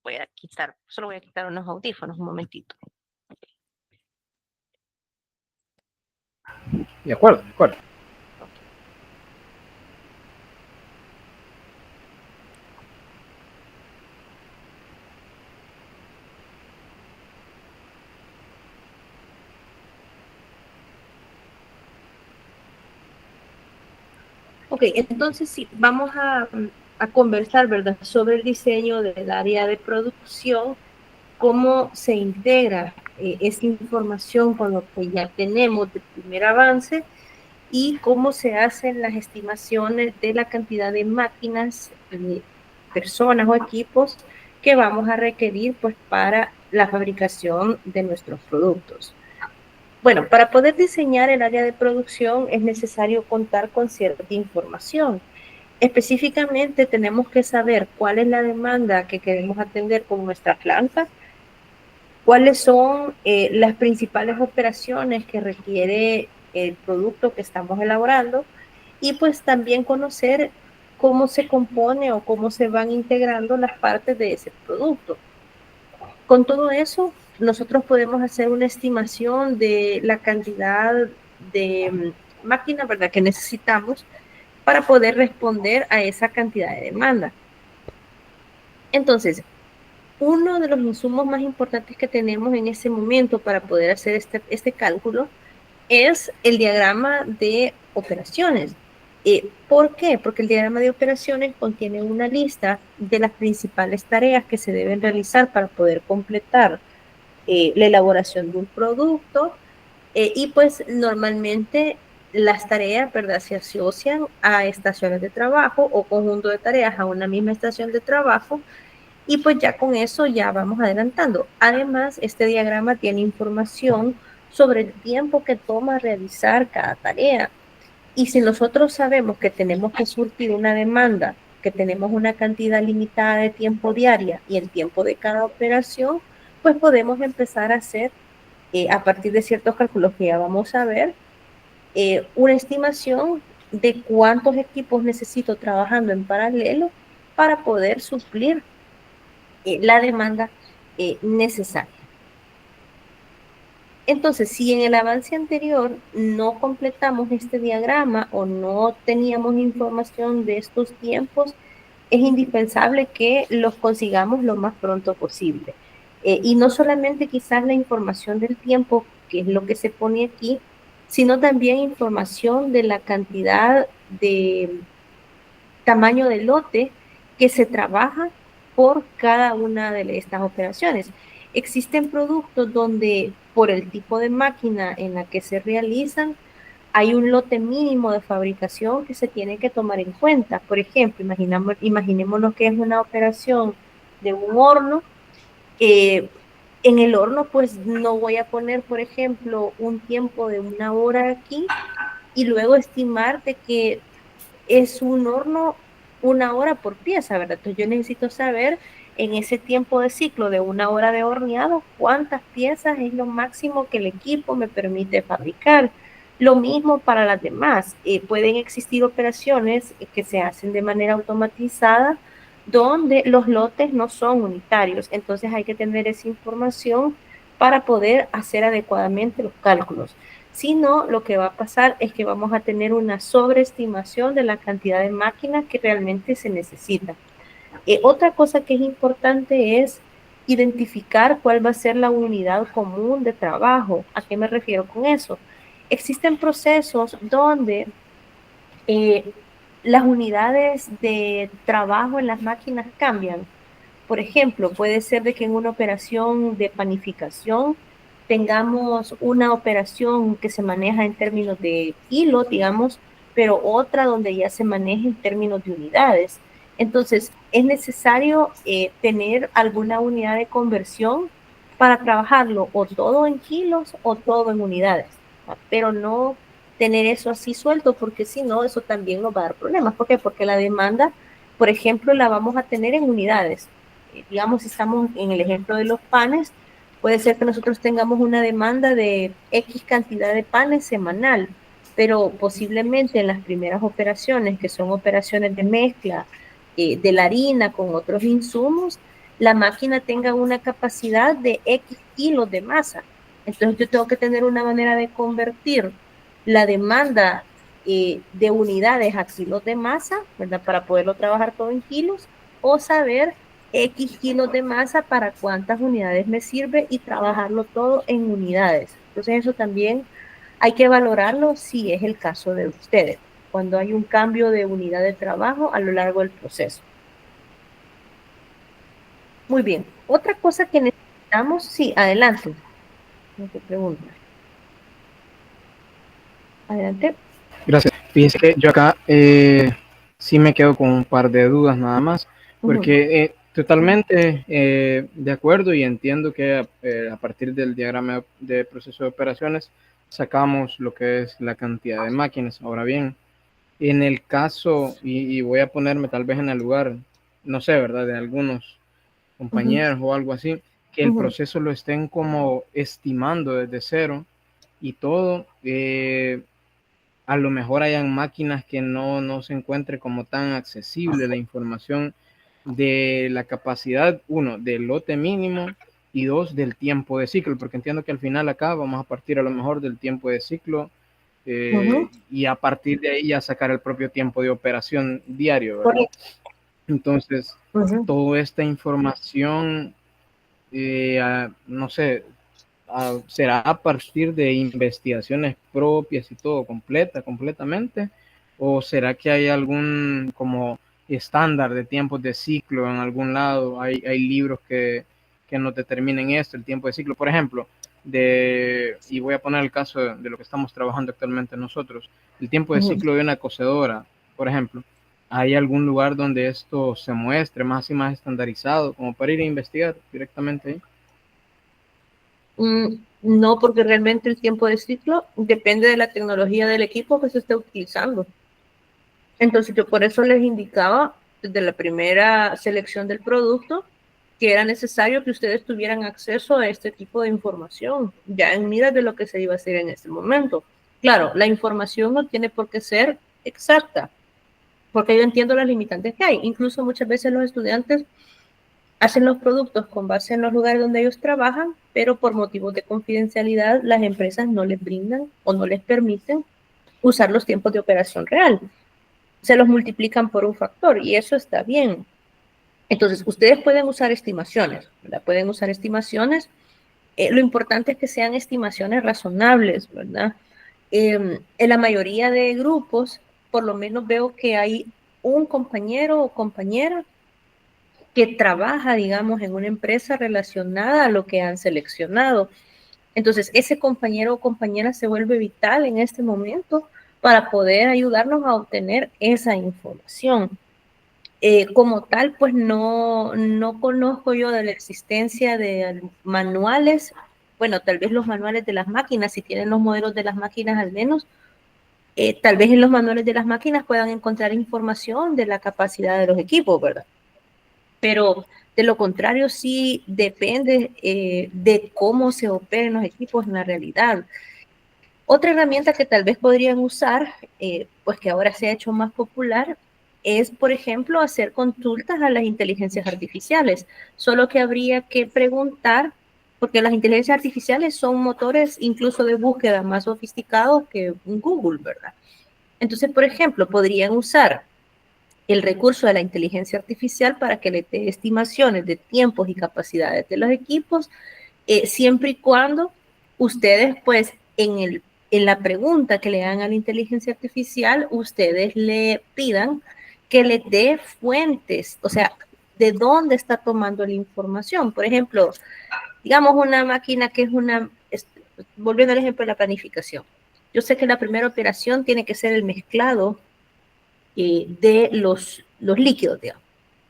Voy a quitar, solo voy a quitar unos audífonos un momentito. De acuerdo, de acuerdo. Ok. Ok, entonces sí, vamos a conversar, ¿verdad?, sobre el diseño del área de producción, cómo se integra esta información con lo que ya tenemos de primer avance y cómo se hacen las estimaciones de la cantidad de máquinas, personas o equipos que vamos a requerir pues para la fabricación de nuestros productos. Bueno, para poder diseñar el área de producción es necesario contar con cierta información. Específicamente tenemos que saber cuál es la demanda que queremos atender con nuestra planta, cuáles son las principales operaciones que requiere el producto que estamos elaborando y pues también conocer cómo se compone o cómo se van integrando las partes de ese producto. Con todo eso, nosotros podemos hacer una estimación de la cantidad de máquinas, ¿verdad?, que necesitamos para poder responder a esa cantidad de demanda. Entonces, uno de los insumos más importantes que tenemos en ese momento para poder hacer este cálculo es el diagrama de operaciones. ¿Por qué? Porque el diagrama de operaciones contiene una lista de las principales tareas que se deben realizar para poder completar la elaboración de un producto, y pues normalmente las tareas, ¿verdad?, se asocian a estaciones de trabajo o conjunto de tareas a una misma estación de trabajo y pues ya con eso ya vamos adelantando. Además, este diagrama tiene información sobre el tiempo que toma realizar cada tarea. Y si nosotros sabemos que tenemos que surtir una demanda, que tenemos una cantidad limitada de tiempo diaria y el tiempo de cada operación, pues podemos empezar a hacer, a partir de ciertos cálculos que ya vamos a ver, una estimación de cuántos equipos necesito trabajando en paralelo para poder suplir la demanda necesaria. Entonces, si en el avance anterior no completamos este diagrama o no teníamos información de estos tiempos, es indispensable que los consigamos lo más pronto posible. Y no solamente quizás la información del tiempo, que es lo que se pone aquí, sino también información de la cantidad de tamaño de lote que se trabaja por cada una de estas operaciones. Existen productos donde por el tipo de máquina en la que se realizan, hay un lote mínimo de fabricación que se tiene que tomar en cuenta. Por ejemplo, imaginémonos que es una operación de un horno. eh, en el horno, pues no voy a poner, por ejemplo, un tiempo de 1 hora aquí y luego estimar de que es un horno 1 hora por pieza, ¿verdad? Entonces yo necesito saber en ese tiempo de ciclo de 1 hora de horneado cuántas piezas es lo máximo que el equipo me permite fabricar. Lo mismo para las demás. Pueden existir operaciones que se hacen de manera automatizada donde los lotes no son unitarios. Entonces hay que tener esa información para poder hacer adecuadamente los cálculos. Si no, lo que va a pasar es que vamos a tener una sobreestimación de la cantidad de máquinas que realmente se necesita. Otra cosa que es importante es identificar cuál va a ser la unidad común de trabajo. ¿A qué me refiero con eso? Existen procesos donde eh, las unidades de trabajo en las máquinas cambian. Por ejemplo, puede ser de que en una operación de panificación tengamos una operación que se maneja en términos de kilos, digamos, pero otra donde ya se maneja en términos de unidades. Entonces, es necesario tener alguna unidad de conversión para trabajarlo o todo en kilos o todo en unidades, pero no tener eso así suelto, porque si no, eso también nos va a dar problemas. ¿Por qué? Porque la demanda, por ejemplo, la vamos a tener en unidades. Digamos, si estamos en el ejemplo de los panes, puede ser que nosotros tengamos una demanda de X cantidad de panes semanal, pero posiblemente en las primeras operaciones, que son operaciones de mezcla de la harina con otros insumos, la máquina tenga una capacidad de X kilos de masa. Entonces yo tengo que tener una manera de convertir la demanda de unidades a kilos de masa, ¿verdad? Para poderlo trabajar todo en kilos, o saber X kilos de masa para cuántas unidades me sirve y trabajarlo todo en unidades. Entonces eso también hay que valorarlo si es el caso de ustedes, cuando hay un cambio de unidad de trabajo a lo largo del proceso. Muy bien. Otra cosa que necesitamos, sí, adelante. No te pregunto. Adelante. Gracias. Fíjese que yo acá sí me quedo con un par de dudas nada más, Ujú, porque totalmente de acuerdo y entiendo que a partir del diagrama de proceso de operaciones sacamos lo que es la cantidad de máquinas. Ahora bien, en el caso, y voy a ponerme tal vez en el lugar, no sé, ¿verdad? De algunos ujú, compañeros o algo así, que el ujú, proceso lo estén como estimando desde cero y todo. A lo mejor hayan máquinas que no se encuentre como tan accesible la información de la capacidad, uno, del lote mínimo y dos, del tiempo de ciclo, porque entiendo que al final acá vamos a partir a lo mejor del tiempo de ciclo ujú. y a partir de ahí ya sacar el propio tiempo de operación diario, ¿verdad? Correcto. Entonces, Ujú. toda esta información, no sé, será a partir de investigaciones propias y todo completamente, o será que hay algún como estándar de tiempos de ciclo en algún lado, hay libros que nos determinen esto, el tiempo de ciclo, por ejemplo, y voy a poner el caso de lo que estamos trabajando actualmente nosotros, el tiempo de Ujú. ciclo de una cocedora, por ejemplo. ¿Hay algún lugar donde esto se muestre más y más estandarizado, como para ir a investigar directamente ahí? No, porque realmente el tiempo de ciclo depende de la tecnología del equipo que se esté utilizando. Entonces, yo por eso les indicaba desde la primera selección del producto que era necesario que ustedes tuvieran acceso a este tipo de información, ya en miras de lo que se iba a hacer en este momento. Claro, la información no tiene por qué ser exacta, porque yo entiendo las limitantes que hay. Incluso muchas veces los estudiantes hacen los productos con base en los lugares donde ellos trabajan, pero por motivos de confidencialidad las empresas no les brindan o no les permiten usar los tiempos de operación real. Se los multiplican por un factor y eso está bien. Entonces, ustedes pueden usar estimaciones, ¿verdad? Pueden usar estimaciones. Lo importante es que sean estimaciones razonables, ¿verdad? En la mayoría de grupos, por lo menos veo que hay un compañero o compañera que trabaja, digamos, en una empresa relacionada a lo que han seleccionado. Entonces, ese compañero o compañera se vuelve vital en este momento para poder ayudarnos a obtener esa información. Como tal, pues no conozco yo de la existencia de manuales, bueno, tal vez los manuales de las máquinas, si tienen los modelos de las máquinas al menos, tal vez en los manuales de las máquinas puedan encontrar información de la capacidad de los equipos, ¿verdad? Pero de lo contrario, sí depende de cómo se operen los equipos en la realidad. Otra herramienta que tal vez podrían usar, pues que ahora se ha hecho más popular, es, por ejemplo, hacer consultas a las inteligencias artificiales. Solo que habría que preguntar, porque las inteligencias artificiales son motores incluso de búsqueda más sofisticados que Google, ¿verdad? Entonces, por ejemplo, podrían usar el recurso de la inteligencia artificial para que le dé estimaciones de tiempos y capacidades de los equipos, siempre y cuando ustedes, pues, en la pregunta que le hagan a la inteligencia artificial, ustedes le pidan que le dé fuentes, o sea, de dónde está tomando la información. Por ejemplo, digamos una máquina que es volviendo al ejemplo de la planificación. Yo sé que la primera operación tiene que ser el mezclado de los líquidos, digamos,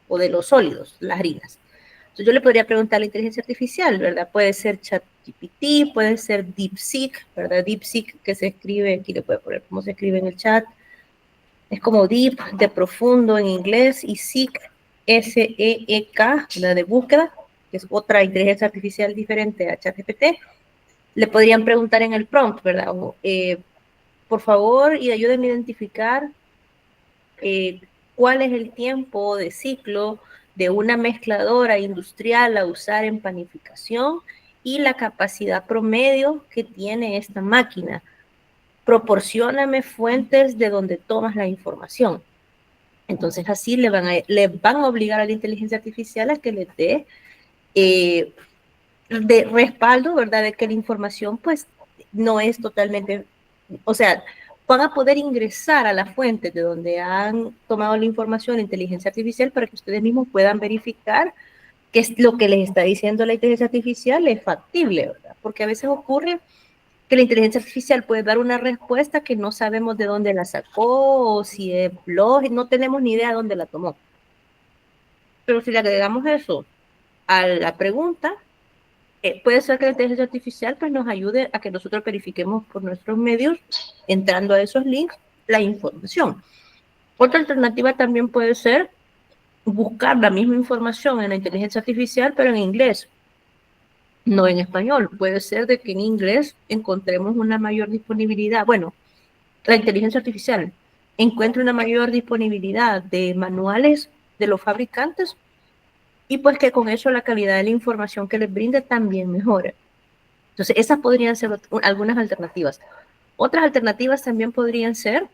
o de los sólidos, las harinas. Entonces yo le podría preguntar a la inteligencia artificial, ¿verdad? Puede ser ChatGPT, puede ser DeepSeek, ¿verdad? DeepSeek que se escribe, aquí le puede poner cómo se escribe en el chat, es como deep, de profundo en inglés, y seek, S-E-E-K, la de búsqueda, que es otra inteligencia artificial diferente a ChatGPT. Le podrían preguntar en el prompt, ¿verdad? O, por favor, y ayúdenme a identificar cuál es el tiempo de ciclo de una mezcladora industrial a usar en panificación y la capacidad promedio que tiene esta máquina. Proporcióname fuentes de donde tomas la información. Entonces así le van a obligar a la inteligencia artificial a que les dé de respaldo, ¿verdad? De que la información pues no es totalmente, o sea, van a poder ingresar a la fuente de donde han tomado la información la inteligencia artificial para que ustedes mismos puedan verificar que es lo que les está diciendo la inteligencia artificial es factible, ¿verdad? Porque a veces ocurre que la inteligencia artificial puede dar una respuesta que no sabemos de dónde la sacó o si es blog, no tenemos ni idea de dónde la tomó. Pero si le agregamos eso a la pregunta, puede ser que la inteligencia artificial pues, nos ayude a que nosotros verifiquemos por nuestros medios, entrando a esos links, la información. Otra alternativa también puede ser buscar la misma información en la inteligencia artificial, pero en inglés, no en español. Puede ser de que en inglés encontremos una mayor disponibilidad. Bueno, la inteligencia artificial encuentre una mayor disponibilidad de manuales de los fabricantes y pues que con eso la calidad de la información que les brinde también mejore. Entonces, esas podrían ser algunas alternativas. Otras alternativas también podrían ser,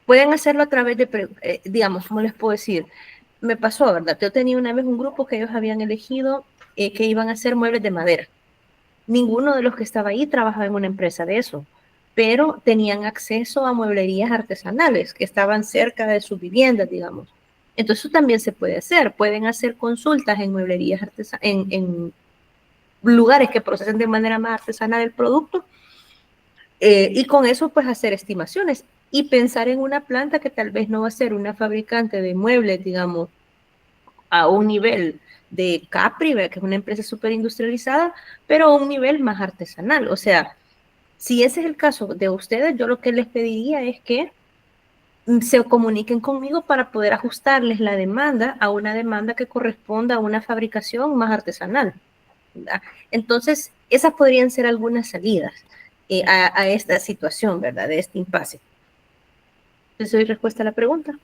pueden hacerlo a través de, digamos, ¿cómo les puedo decir? Me pasó, ¿verdad? Yo tenía una vez un grupo que ellos habían elegido que iban a hacer muebles de madera. Ninguno de los que estaba ahí trabajaba en una empresa de eso, pero tenían acceso a mueblerías artesanales que estaban cerca de sus viviendas, digamos. Entonces, eso también se puede hacer. Pueden hacer consultas en mueblerías artesanales, en lugares que procesen de manera más artesanal el producto y con eso pues hacer estimaciones y pensar en una planta que tal vez no va a ser una fabricante de muebles, digamos, a un nivel de Capri, que es una empresa súper industrializada, pero a un nivel más artesanal. O sea, si ese es el caso de ustedes, yo lo que les pediría es que se comuniquen conmigo para poder ajustarles la demanda a una demanda que corresponda a una fabricación más artesanal, ¿verdad? Entonces, esas podrían ser algunas salidas a esta situación, ¿verdad? De este impasse. ¿Eso es respuesta a la pregunta?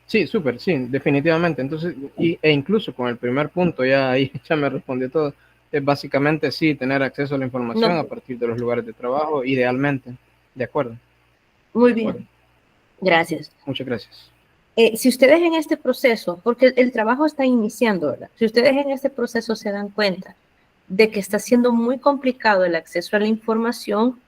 Sí, súper, sí, definitivamente. Entonces, e incluso con el primer punto, ya ahí ya me respondió todo. Es básicamente sí, tener acceso a la información No. a partir de los lugares de trabajo, idealmente. De acuerdo. Muy De acuerdo. bien, gracias. Muchas gracias. Si ustedes en este proceso, porque el trabajo está iniciando, ¿verdad? Si ustedes en este proceso se dan cuenta de que está siendo muy complicado el acceso a la información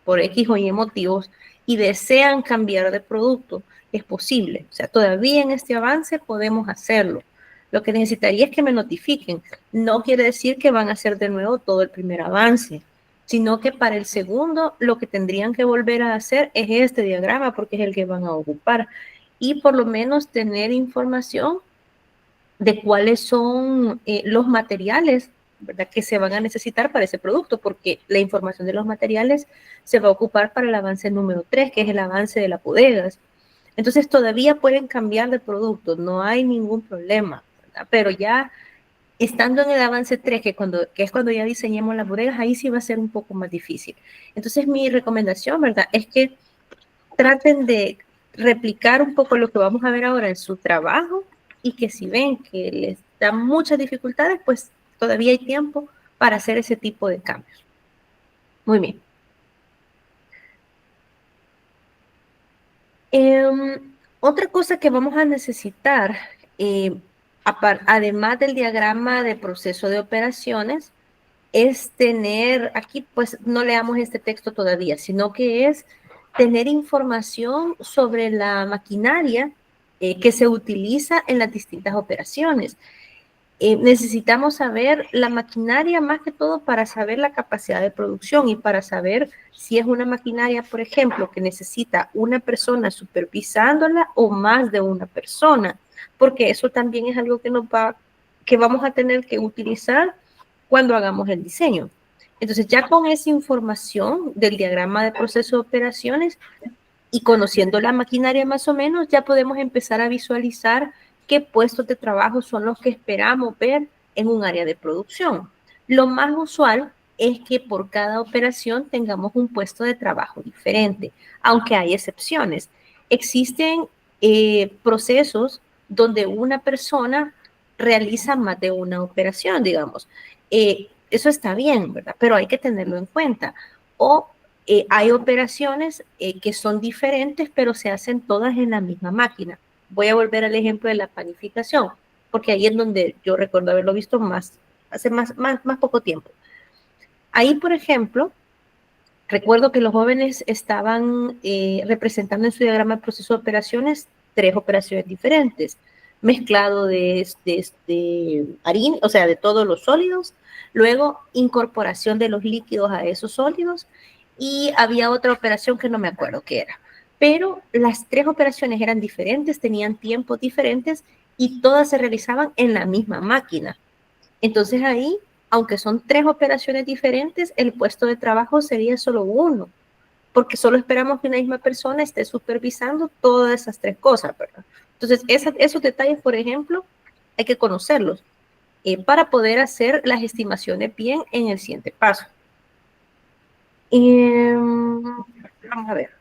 por X o Y motivos y desean cambiar de producto, es posible. O sea, todavía en este avance podemos hacerlo. Lo que necesitaría es que me notifiquen. No quiere decir que van a hacer de nuevo todo el primer avance, sino que para el segundo lo que tendrían que volver a hacer es este diagrama porque es el que van a ocupar y por lo menos tener información de cuáles son los materiales, ¿verdad?, que se van a necesitar para ese producto, porque la información de los materiales se va a ocupar para el avance número 3, que es el avance de las bodegas. Entonces todavía pueden cambiar de producto, no hay ningún problema, ¿verdad? Pero ya estando en el avance 3, que es cuando ya diseñemos las bodegas, ahí sí va a ser un poco más difícil. Entonces mi recomendación, ¿verdad?, es que traten de replicar un poco lo que vamos a ver ahora en su trabajo y que si ven que les dan muchas dificultades, pues todavía hay tiempo para hacer ese tipo de cambios. Muy bien. Otra cosa que vamos a necesitar, además del diagrama de proceso de operaciones, es tener, aquí pues no leamos este texto todavía, sino que es tener información sobre la maquinaria que se utiliza en las distintas operaciones. Necesitamos saber la maquinaria más que todo para saber la capacidad de producción y para saber si es una maquinaria, por ejemplo, que necesita una persona supervisándola o más de una persona, porque eso también es algo que vamos a tener que utilizar cuando hagamos el diseño. Entonces, ya con esa información del diagrama de proceso de operaciones y conociendo la maquinaria más o menos, ya podemos empezar a visualizar qué puestos de trabajo son los que esperamos ver en un área de producción. Lo más usual es que por cada operación tengamos un puesto de trabajo diferente, aunque hay excepciones. existen procesos donde una persona realiza más de una operación, digamos. Eso está bien, ¿verdad? Pero hay que tenerlo en cuenta. O hay operaciones que son diferentes, pero se hacen todas en la misma máquina. Voy a volver al ejemplo de la panificación, porque ahí es donde yo recuerdo haberlo visto hace más poco tiempo. Ahí, por ejemplo, recuerdo que los jóvenes estaban representando en su diagrama de proceso de operaciones 3 operaciones diferentes. Mezclado de harina, o sea, de todos los sólidos, luego incorporación de los líquidos a esos sólidos, y había otra operación que no me acuerdo qué era. Pero las 3 operaciones eran diferentes, tenían tiempos diferentes y todas se realizaban en la misma máquina. Entonces ahí, aunque son 3 operaciones diferentes, el puesto de trabajo sería solo uno, porque solo esperamos que una misma persona esté supervisando todas esas 3 cosas, ¿verdad? Entonces, esos detalles, por ejemplo, hay que conocerlos para poder hacer las estimaciones bien en el siguiente paso. Vamos a ver.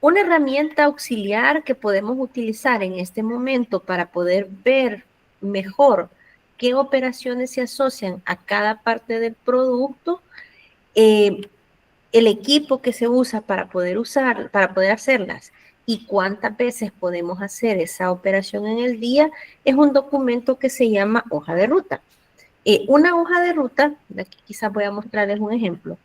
Una herramienta auxiliar que podemos utilizar en este momento para poder ver mejor qué operaciones se asocian a cada parte del producto, el equipo que se usa para poder hacerlas y cuántas veces podemos hacer esa operación en el día, es un documento que se llama hoja de ruta. Una hoja de ruta, aquí quizás voy a mostrarles un ejemplo,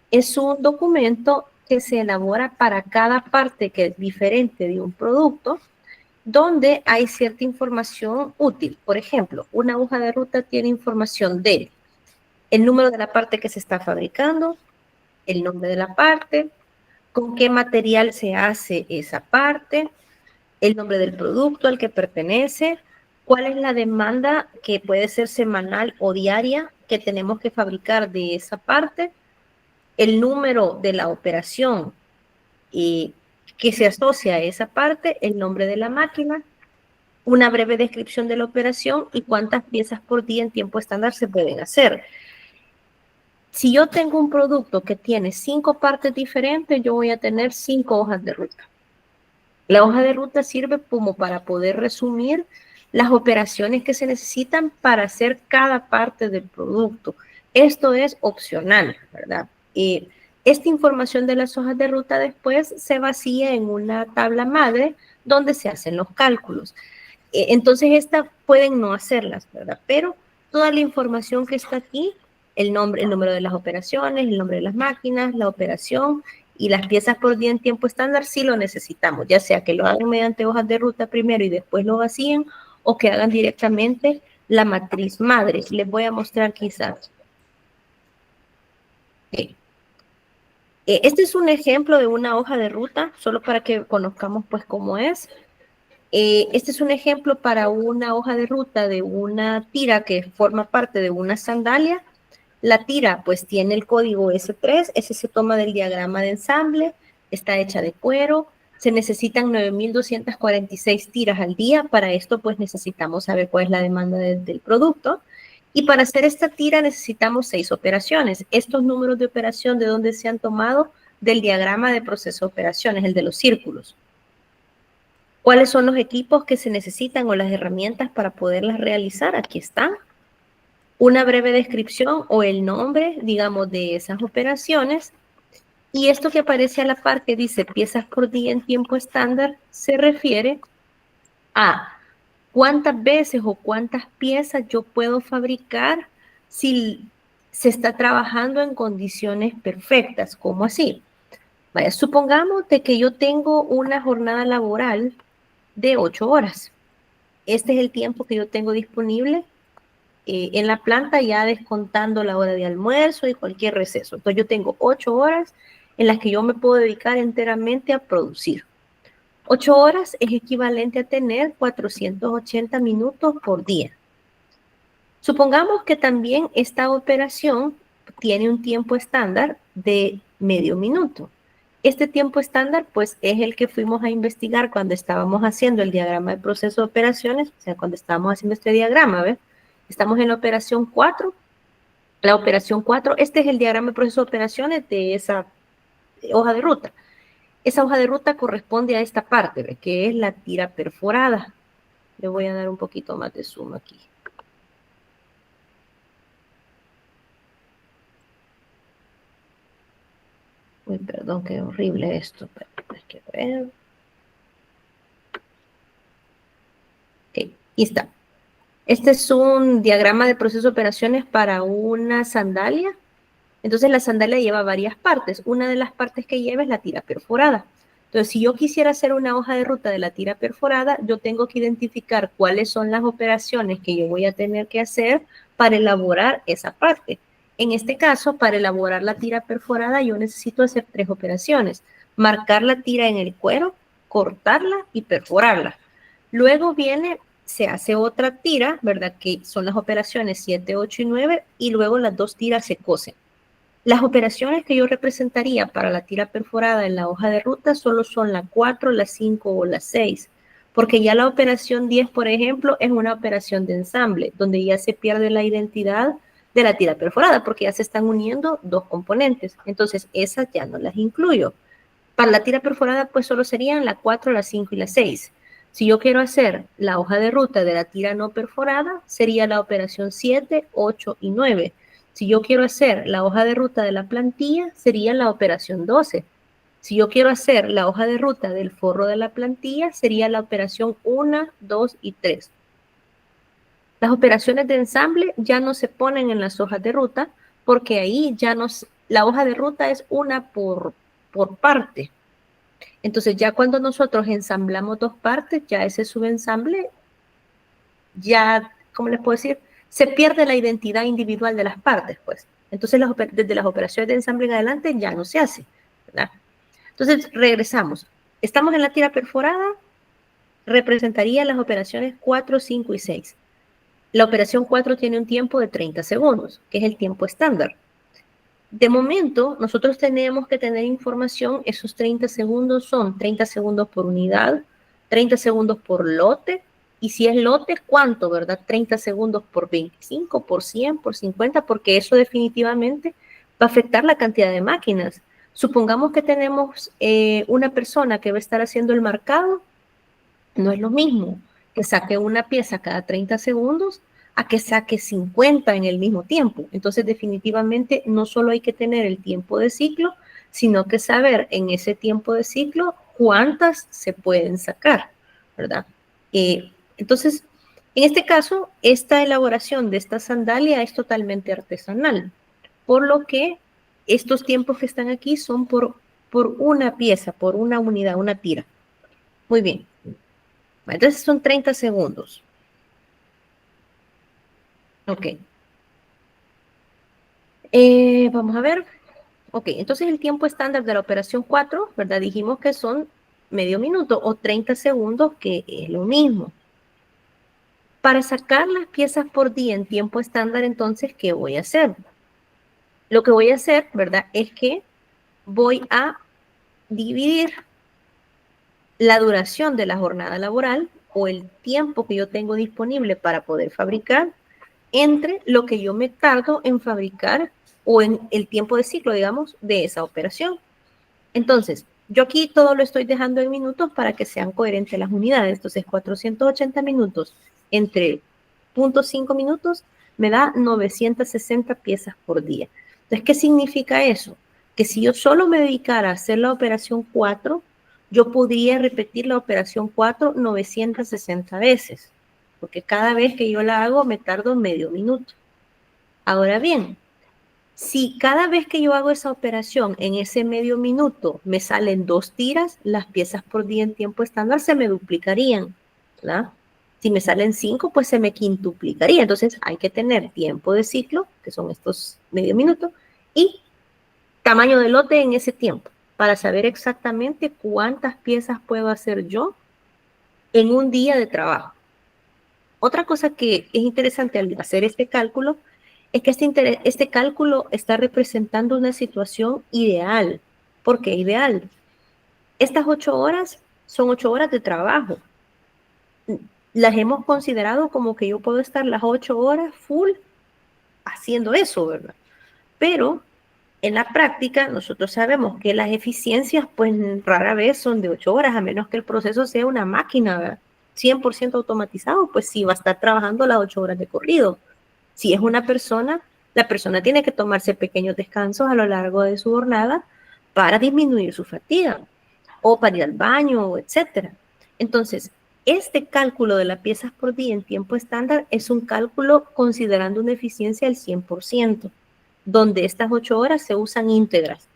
es un documento que se elabora para cada parte que es diferente de un producto, donde hay cierta información útil. Por ejemplo, una hoja de ruta tiene información de el número de la parte que se está fabricando, el nombre de la parte, con qué material se hace esa parte, el nombre del producto al que pertenece, cuál es la demanda que puede ser semanal o diaria que tenemos que fabricar de esa parte, el número de la operación que se asocia a esa parte, el nombre de la máquina, una breve descripción de la operación y cuántas piezas por día en tiempo estándar se pueden hacer. Si yo tengo un producto que tiene 5 partes diferentes, yo voy a tener 5 hojas de ruta. La hoja de ruta sirve como para poder resumir las operaciones que se necesitan para hacer cada parte del producto. Esto es opcional, ¿verdad? Esta información de las hojas de ruta después se vacía en una tabla madre donde se hacen los cálculos. Entonces, estas pueden no hacerlas, ¿verdad? Pero toda la información que está aquí, el número de las operaciones, el nombre de las máquinas, la operación y las piezas por día en tiempo estándar, sí lo necesitamos, ya sea que lo hagan mediante hojas de ruta primero y después lo vacíen, o que hagan directamente la matriz madre. Les voy a mostrar quizás. Este es un ejemplo de una hoja de ruta, solo para que conozcamos pues cómo es. Este es un ejemplo para una hoja de ruta de una tira que forma parte de una sandalia. La tira pues tiene el código S3, ese se toma del diagrama de ensamble, está hecha de cuero, se necesitan 9,246 tiras al día. Para esto pues necesitamos saber cuál es la demanda del producto. Y para hacer esta tira necesitamos 6 operaciones. Estos números de operación, ¿de dónde se han tomado? Del diagrama de proceso de operaciones, el de los círculos. ¿Cuáles son los equipos que se necesitan o las herramientas para poderlas realizar? Aquí están. Una breve descripción o el nombre, digamos, de esas operaciones. Y esto que aparece a la par que dice piezas por día en tiempo estándar se refiere a cuántas veces o cuántas piezas yo puedo fabricar si se está trabajando en condiciones perfectas. ¿Cómo así? Vaya, supongamos de que yo tengo una jornada laboral de 8 horas. Este es el tiempo que yo tengo disponible en la planta, ya descontando la hora de almuerzo y cualquier receso. Entonces yo tengo 8 horas en las que yo me puedo dedicar enteramente a producir. 8 horas es equivalente a tener 480 minutos por día. Supongamos que también esta operación tiene un tiempo estándar de medio minuto. Este tiempo estándar, pues, es el que fuimos a investigar cuando estábamos haciendo el diagrama de proceso de operaciones, o sea, cuando estábamos haciendo este diagrama, ¿ves? Estamos en la operación 4. La operación 4, este es el diagrama de proceso de operaciones de esa hoja de ruta. Esa hoja de ruta corresponde a esta parte, ¿ve? Que es la tira perforada. Le voy a dar un poquito más de zoom aquí. Uy, perdón, qué horrible esto. Hay que ver. Ok, ahí está. Este es un diagrama de proceso de operaciones para una sandalia. Entonces la sandalia lleva varias partes. Una de las partes que lleva es la tira perforada. Entonces, si yo quisiera hacer una hoja de ruta de la tira perforada, yo tengo que identificar cuáles son las operaciones que yo voy a tener que hacer para elaborar esa parte. En este caso, para elaborar la tira perforada, yo necesito hacer 3 operaciones. Marcar la tira en el cuero, cortarla y perforarla. Luego se hace otra tira, ¿verdad? Que son las operaciones 7, 8 y 9, y luego las 2 tiras se cosen. Las operaciones que yo representaría para la tira perforada en la hoja de ruta solo son la 4, la 5 o la 6, porque ya la operación 10, por ejemplo, es una operación de ensamble, donde ya se pierde la identidad de la tira perforada, porque ya se están uniendo 2 componentes. Entonces, esas ya no las incluyo. Para la tira perforada, pues solo serían la 4, la 5 y la 6. Si yo quiero hacer la hoja de ruta de la tira no perforada, sería la operación 7, 8 y 9. Si yo quiero hacer la hoja de ruta de la plantilla, sería la operación 12. Si yo quiero hacer la hoja de ruta del forro de la plantilla, sería la operación 1, 2 y 3. Las operaciones de ensamble ya no se ponen en las hojas de ruta porque ahí ya la hoja de ruta es una por parte. Entonces ya cuando nosotros ensamblamos 2 partes, ya ese subensamble, ya, ¿cómo les puedo decir? Se pierde la identidad individual de las partes, pues. Entonces desde las operaciones de ensamble en adelante ya no se hace, ¿verdad? Entonces regresamos. Estamos en la tira perforada, representaría las operaciones 4, 5 y 6. La operación 4 tiene un tiempo de 30 segundos, que es el tiempo estándar. De momento, nosotros tenemos que tener información, esos 30 segundos son 30 segundos por unidad, 30 segundos por lote, y si es lote, ¿cuánto, verdad? 30 segundos por 25, por 100, por 50, porque eso definitivamente va a afectar la cantidad de máquinas. Supongamos que tenemos una persona que va a estar haciendo el marcado, no es lo mismo que saque una pieza cada 30 segundos a que saque 50 en el mismo tiempo. Entonces, definitivamente, no solo hay que tener el tiempo de ciclo, sino que saber en ese tiempo de ciclo cuántas se pueden sacar, ¿verdad? Entonces, en este caso, esta elaboración de esta sandalia es totalmente artesanal, por lo que estos tiempos que están aquí son por una pieza, por una unidad, una tira. Muy bien. Entonces son 30 segundos. Ok. Vamos a ver. Ok, entonces el tiempo estándar de la operación 4, ¿verdad? Dijimos que son medio minuto o 30 segundos, que es lo mismo. Para sacar las piezas por día en tiempo estándar, entonces, ¿qué voy a hacer? Lo que voy a hacer, ¿verdad? Es que voy a dividir la duración de la jornada laboral o el tiempo que yo tengo disponible para poder fabricar entre lo que yo me tardo en fabricar o en el tiempo de ciclo, digamos, de esa operación. Entonces, yo aquí todo lo estoy dejando en minutos para que sean coherentes las unidades. Entonces, 480 minutos entre 0.5 minutos me da 960 piezas por día. Entonces, ¿qué significa eso? Que si yo solo me dedicara a hacer la operación 4, yo podría repetir la operación 4 960 veces, porque cada vez que yo la hago me tardo medio minuto. Ahora bien, si cada vez que yo hago esa operación en ese medio minuto me salen 2 tiras, las piezas por día en tiempo estándar se me duplicarían, ¿verdad? Si me salen 5, pues se me quintuplicaría. Entonces hay que tener tiempo de ciclo, que son estos medio minuto, y tamaño de lote en ese tiempo, para saber exactamente cuántas piezas puedo hacer yo en un día de trabajo. Otra cosa que es interesante al hacer este cálculo es que este cálculo está representando una situación ideal. ¿Por qué ideal? Estas 8 horas son 8 horas de trabajo. Las hemos considerado como que yo puedo estar las 8 horas full haciendo eso, ¿verdad? Pero En la práctica, nosotros sabemos que las eficiencias, pues rara vez son de 8 horas, a menos que el proceso sea una máquina, ¿verdad? 100% automatizado, pues sí va a estar trabajando las 8 horas de corrido. Si es una persona, la persona tiene que tomarse pequeños descansos a lo largo de su jornada para disminuir su fatiga o para ir al baño, etcétera. Entonces, este cálculo de las piezas por día en tiempo estándar es un cálculo considerando una eficiencia del 100%, donde estas 8 horas se usan íntegras.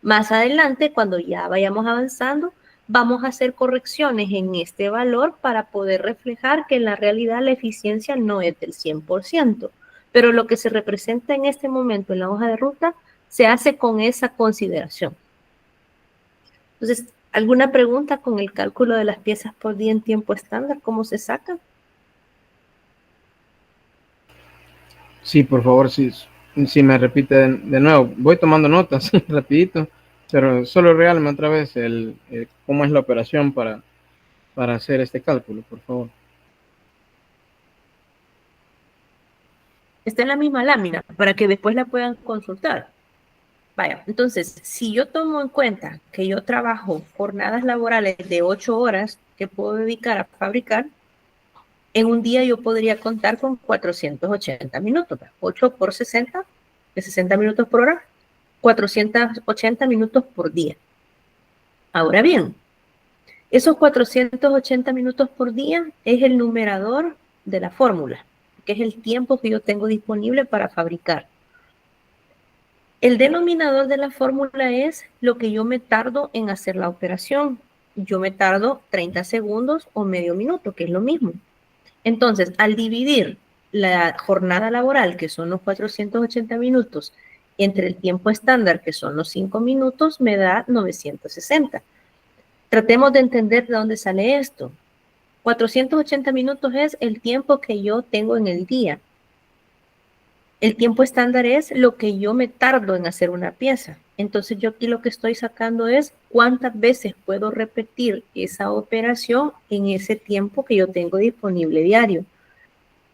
Más adelante, cuando ya vayamos avanzando, vamos a hacer correcciones en este valor para poder reflejar que en la realidad la eficiencia no es del 100%, pero lo que se representa en este momento en la hoja de ruta se hace con esa consideración. Entonces, ¿alguna pregunta con el cálculo de las piezas por día en tiempo estándar? ¿Cómo se saca? Sí, por favor, si me repite de nuevo. Voy tomando notas rapidito, pero solo regálame otra vez cómo es la operación para hacer este cálculo, por favor. Está en la misma lámina para que después la puedan consultar. Vaya, entonces, si yo tomo en cuenta que yo trabajo jornadas laborales de 8 horas que puedo dedicar a fabricar, en un día yo podría contar con 480 minutos. 8 por 60, de 60 minutos por hora, 480 minutos por día. Ahora bien, esos 480 minutos por día es el numerador de la fórmula, que es el tiempo que yo tengo disponible para fabricar. El denominador de la fórmula es lo que yo me tardo en hacer la operación. Yo me tardo 30 segundos o medio minuto, que es lo mismo. Entonces, al dividir la jornada laboral, que son los 480 minutos, entre el tiempo estándar, que son los 5 minutos, me da 960. Tratemos de entender de dónde sale esto. 480 minutos es el tiempo que yo tengo en el día. El tiempo estándar es lo que yo me tardo en hacer una pieza. Entonces yo aquí lo que estoy sacando es cuántas veces puedo repetir esa operación en ese tiempo que yo tengo disponible diario.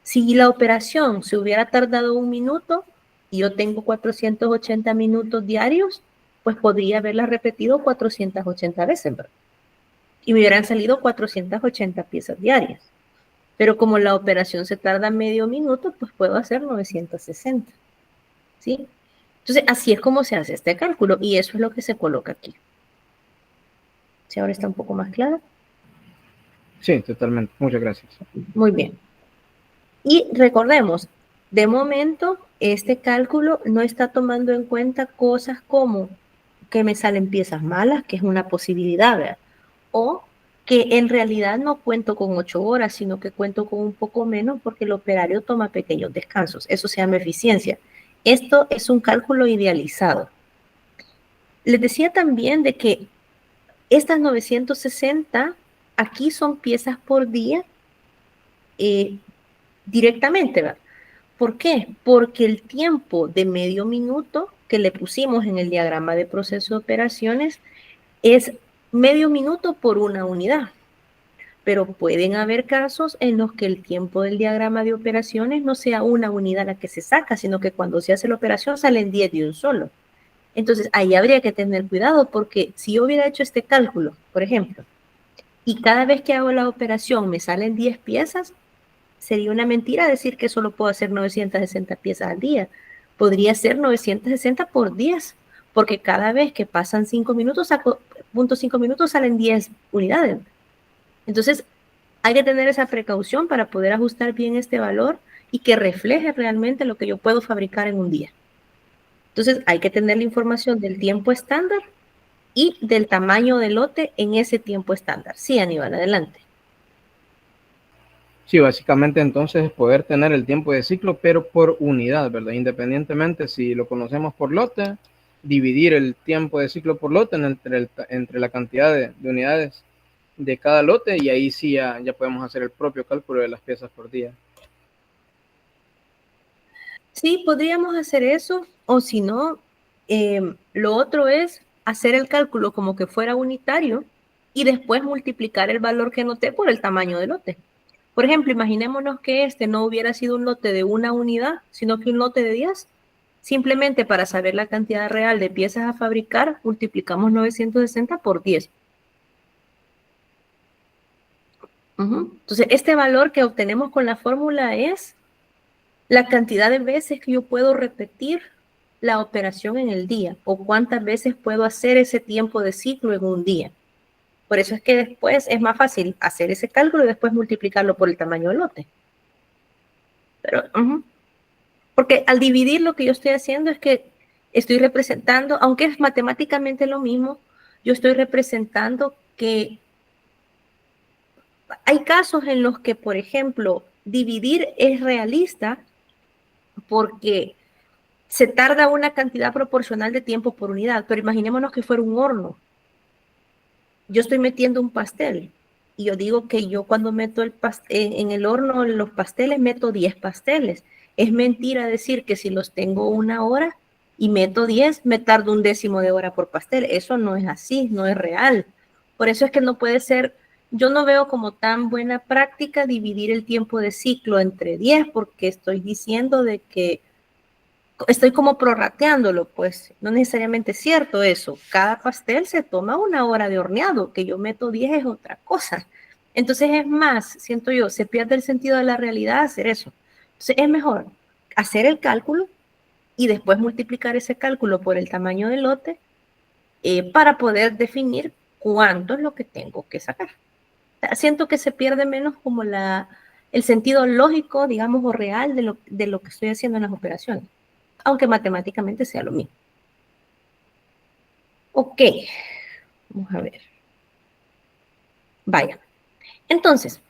Si la operación se hubiera tardado 1 minuto y yo tengo 480 minutos diarios, pues podría haberla repetido 480 veces, ¿verdad? Y me hubieran salido 480 piezas diarias. Pero como la operación se tarda medio minuto, pues puedo hacer 960. ¿Sí? Entonces, así es como se hace este cálculo y eso es lo que se coloca aquí. ¿Sí? Ahora está un poco más claro. Sí, totalmente. Muchas gracias. Muy bien. Y recordemos, de momento, este cálculo no está tomando en cuenta cosas como que me salen piezas malas, que es una posibilidad, ¿verdad? O que en realidad no cuento con 8 horas, sino que cuento con un poco menos porque el operario toma pequeños descansos. Eso se llama eficiencia. Esto es un cálculo idealizado. Les decía también de que estas 960 aquí son piezas por día directamente, ¿verdad? ¿Por qué? Porque el tiempo de medio minuto que le pusimos en el diagrama de proceso de operaciones es medio minuto por una unidad. Pero pueden haber casos en los que el tiempo del diagrama de operaciones no sea una unidad la que se saca, sino que cuando se hace la operación salen 10 de un solo. Entonces, ahí habría que tener cuidado porque si yo hubiera hecho este cálculo, por ejemplo, y cada vez que hago la operación me salen 10 piezas, sería una mentira decir que solo puedo hacer 960 piezas al día. Podría ser 960 por 10, porque cada vez que pasan 5 minutos, saco 0.5 minutos, salen 10 unidades. Entonces, hay que tener esa precaución para poder ajustar bien este valor y que refleje realmente lo que yo puedo fabricar en un día. Entonces, hay que tener la información del tiempo estándar y del tamaño del lote en ese tiempo estándar. Sí, Aníbal, adelante. Sí, básicamente entonces poder tener el tiempo de ciclo, pero por unidad, ¿verdad? Independientemente si lo conocemos por lote, dividir el tiempo de ciclo por lote entre la cantidad de unidades de cada lote y ahí sí ya podemos hacer el propio cálculo de las piezas por día. Sí, podríamos hacer eso, o si no, lo otro es hacer el cálculo como que fuera unitario y después multiplicar el valor que noté por el tamaño del lote. Por ejemplo, imaginémonos que este no hubiera sido un lote de una unidad, sino que un lote de 10. Simplemente para saber la cantidad real de piezas a fabricar, multiplicamos 960 por 10. Entonces, este valor que obtenemos con la fórmula es la cantidad de veces que yo puedo repetir la operación en el día o cuántas veces puedo hacer ese tiempo de ciclo en un día. Por eso es que después es más fácil hacer ese cálculo y después multiplicarlo por el tamaño del lote. Pero, porque al dividir lo que yo estoy haciendo es que estoy representando, aunque es matemáticamente lo mismo, yo estoy representando que hay casos en los que, por ejemplo, dividir es realista porque se tarda una cantidad proporcional de tiempo por unidad, pero imaginémonos que fuera un horno. Yo estoy metiendo un pastel y yo digo que yo cuando meto en el horno los pasteles, meto 10 pasteles. Es mentira decir que si los tengo 1 hora y meto 10, me tardo 1/10 de hora por pastel. Eso no es así, no es real. Por eso es que no puede ser, yo no veo como tan buena práctica dividir el tiempo de ciclo entre 10 porque estoy diciendo de que estoy como prorrateándolo, pues no necesariamente es cierto eso. Cada pastel se toma 1 hora de horneado, que yo meto 10 es otra cosa. Entonces es más, siento yo, se pierde el sentido de la realidad hacer eso. Entonces es mejor hacer el cálculo y después multiplicar ese cálculo por el tamaño del lote para poder definir cuánto es lo que tengo que sacar. Siento que se pierde menos como el sentido lógico, digamos, o real de lo que estoy haciendo en las operaciones, aunque matemáticamente sea lo mismo. Ok, vamos a ver. Vaya. Entonces,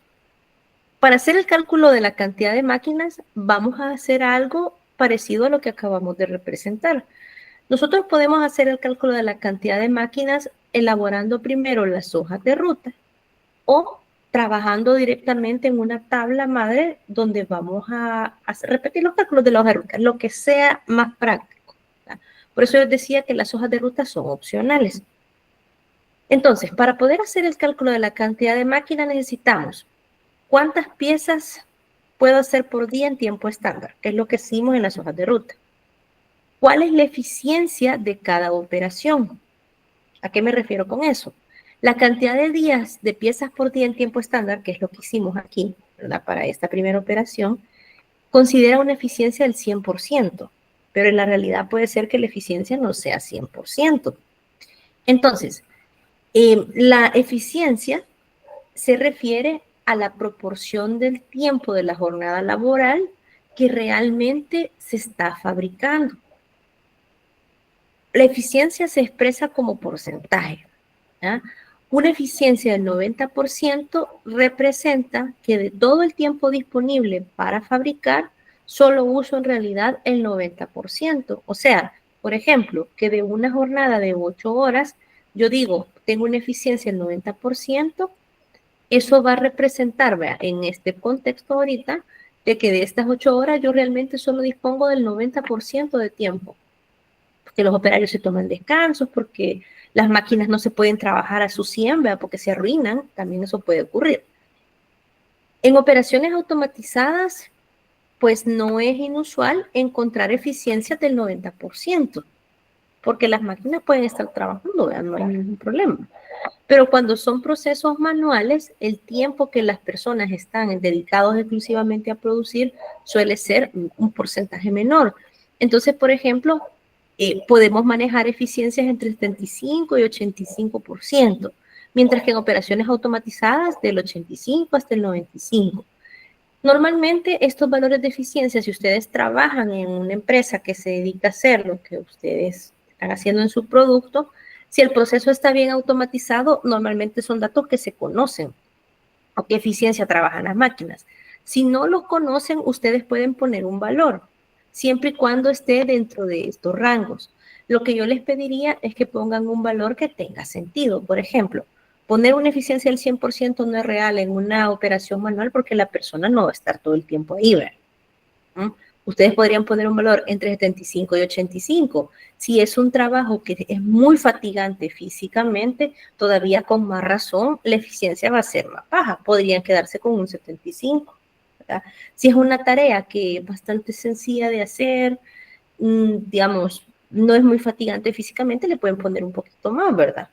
para hacer el cálculo de la cantidad de máquinas, vamos a hacer algo parecido a lo que acabamos de representar. Nosotros podemos hacer el cálculo de la cantidad de máquinas elaborando primero las hojas de ruta o trabajando directamente en una tabla madre donde vamos a repetir los cálculos de la hoja de ruta, lo que sea más práctico. Por eso yo decía que las hojas de ruta son opcionales. Entonces, para poder hacer el cálculo de la cantidad de máquinas necesitamos cuántas piezas puedo hacer por día en tiempo estándar, que es lo que hicimos en las hojas de ruta. ¿Cuál es la eficiencia de cada operación? ¿A qué me refiero con eso? La cantidad de días de piezas por día en tiempo estándar, que es lo que hicimos aquí, ¿verdad? Para esta primera operación, considera una eficiencia del 100%, pero en la realidad puede ser que la eficiencia no sea 100%. Entonces, la eficiencia se refiere a la proporción del tiempo de la jornada laboral que realmente se está fabricando. La eficiencia se expresa como porcentaje. ¿Ya? Una eficiencia del 90% representa que de todo el tiempo disponible para fabricar, solo uso en realidad el 90%. O sea, por ejemplo, que de una jornada de 8 horas, yo digo, tengo una eficiencia del 90%, eso va a representar, vea, en este contexto ahorita, de que de estas 8 horas yo realmente solo dispongo del 90% de tiempo. Porque los operarios se toman descansos, porque las máquinas no se pueden trabajar a su 100, ¿verdad? Porque se arruinan, también eso puede ocurrir. En operaciones automatizadas, pues no es inusual encontrar eficiencias del 90%, porque las máquinas pueden estar trabajando, ¿verdad? No hay ningún problema. Pero cuando son procesos manuales, el tiempo que las personas están dedicados exclusivamente a producir suele ser un porcentaje menor. Entonces, por ejemplo, podemos manejar eficiencias entre el 75 y 85%, mientras que en operaciones automatizadas del 85 hasta el 95%. Normalmente estos valores de eficiencia, si ustedes trabajan en una empresa que se dedica a hacer lo que ustedes están haciendo en su producto, si el proceso está bien automatizado, normalmente son datos que se conocen. ¿A qué eficiencia trabajan las máquinas? Si no lo conocen, ustedes pueden poner un valor, siempre y cuando esté dentro de estos rangos. Lo que yo les pediría es que pongan un valor que tenga sentido. Por ejemplo, poner una eficiencia del 100% no es real en una operación manual porque la persona no va a estar todo el tiempo ahí, ¿verdad? Ustedes podrían poner un valor entre 75 y 85. Si es un trabajo que es muy fatigante físicamente, todavía con más razón, la eficiencia va a ser más baja. Podrían quedarse con un 75. ¿Verdad? Si es una tarea que es bastante sencilla de hacer, digamos, no es muy fatigante físicamente, le pueden poner un poquito más, ¿verdad?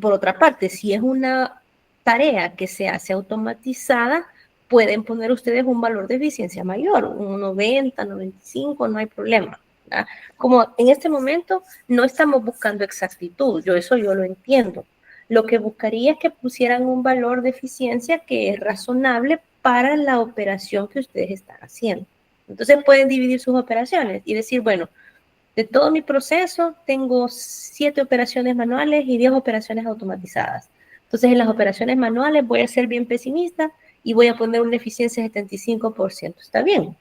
Por otra parte, si es una tarea que se hace automatizada, pueden poner ustedes un valor de eficiencia mayor, un 90, 95, no hay problema, ¿verdad? Como en este momento no estamos buscando exactitud, eso yo lo entiendo. Lo que buscaría es que pusieran un valor de eficiencia que es razonable para la operación que ustedes están haciendo. Entonces pueden dividir sus operaciones y decir, bueno, de todo mi proceso, tengo 7 operaciones manuales y 10 operaciones automatizadas. Entonces, en las operaciones manuales voy a ser bien pesimista y voy a poner una eficiencia de 75%. Está bien.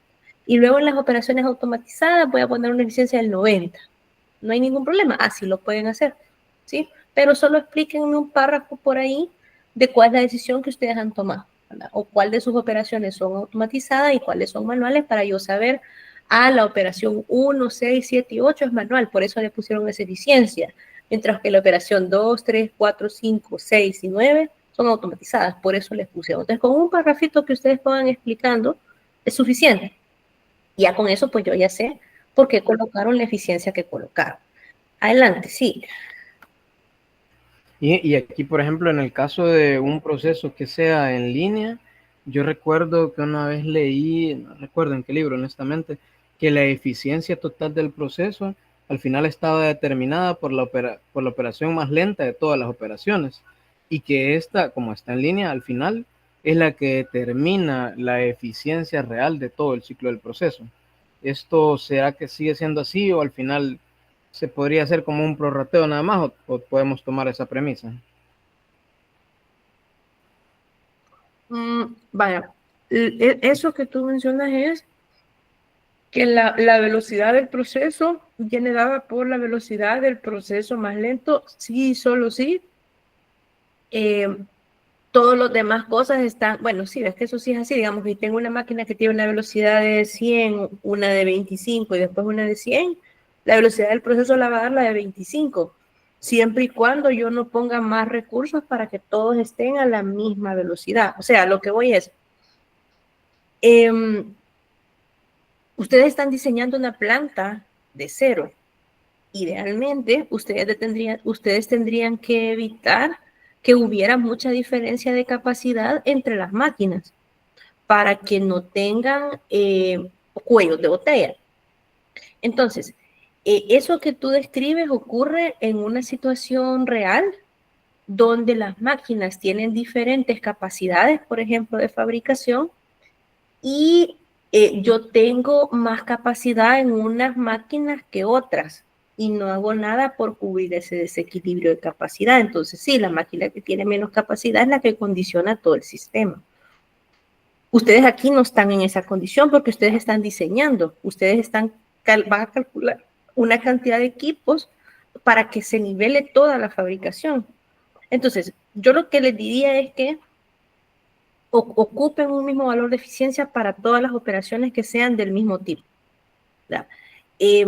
Y luego en las operaciones automatizadas voy a poner una eficiencia del 90%. No hay ningún problema. Así lo pueden hacer. ¿Sí? Pero solo expliquen un párrafo por ahí de cuál es la decisión que ustedes han tomado, ¿verdad? O cuál de sus operaciones son automatizadas y cuáles son manuales para yo saber, la operación 1, 6, 7 y 8 es manual, por eso le pusieron esa eficiencia, mientras que la operación 2, 3, 4, 5, 6 y 9 son automatizadas, por eso les pusieron. Entonces, con un párrafito que ustedes puedan explicando es suficiente. Ya con eso, pues yo ya sé por qué colocaron la eficiencia que colocaron. Adelante, sí. Y aquí, por ejemplo, en el caso de un proceso que sea en línea, yo recuerdo que una vez leí, no recuerdo en qué libro, honestamente, que la eficiencia total del proceso al final estaba determinada por por la operación más lenta de todas las operaciones y que esta, como está en línea, al final es la que determina la eficiencia real de todo el ciclo del proceso. ¿Esto será que sigue siendo así o al final se podría hacer como un prorrateo nada más o podemos tomar esa premisa? Vaya, eso que tú mencionas es que la velocidad del proceso viene dada por la velocidad del proceso más lento, sí, solo sí. Todos los demás cosas están, bueno, sí, es que eso sí es así, digamos, que tengo una máquina que tiene una velocidad de 100, una de 25 y después una de 100, la velocidad del proceso la va a dar la de 25, siempre y cuando yo no ponga más recursos para que todos estén a la misma velocidad. O sea, lo que voy es, ustedes están diseñando una planta de cero. Idealmente, ustedes tendrían que evitar que hubiera mucha diferencia de capacidad entre las máquinas para que no tengan cuellos de botella. Entonces, eso que tú describes ocurre en una situación real donde las máquinas tienen diferentes capacidades, por ejemplo, de fabricación, y yo tengo más capacidad en unas máquinas que otras y no hago nada por cubrir ese desequilibrio de capacidad. Entonces, sí, la máquina que tiene menos capacidad es la que condiciona todo el sistema. Ustedes aquí no están en esa condición porque ustedes están diseñando, van a calcular una cantidad de equipos para que se nivele toda la fabricación. Entonces, yo lo que les diría es que ocupen un mismo valor de eficiencia para todas las operaciones que sean del mismo tipo. Eh,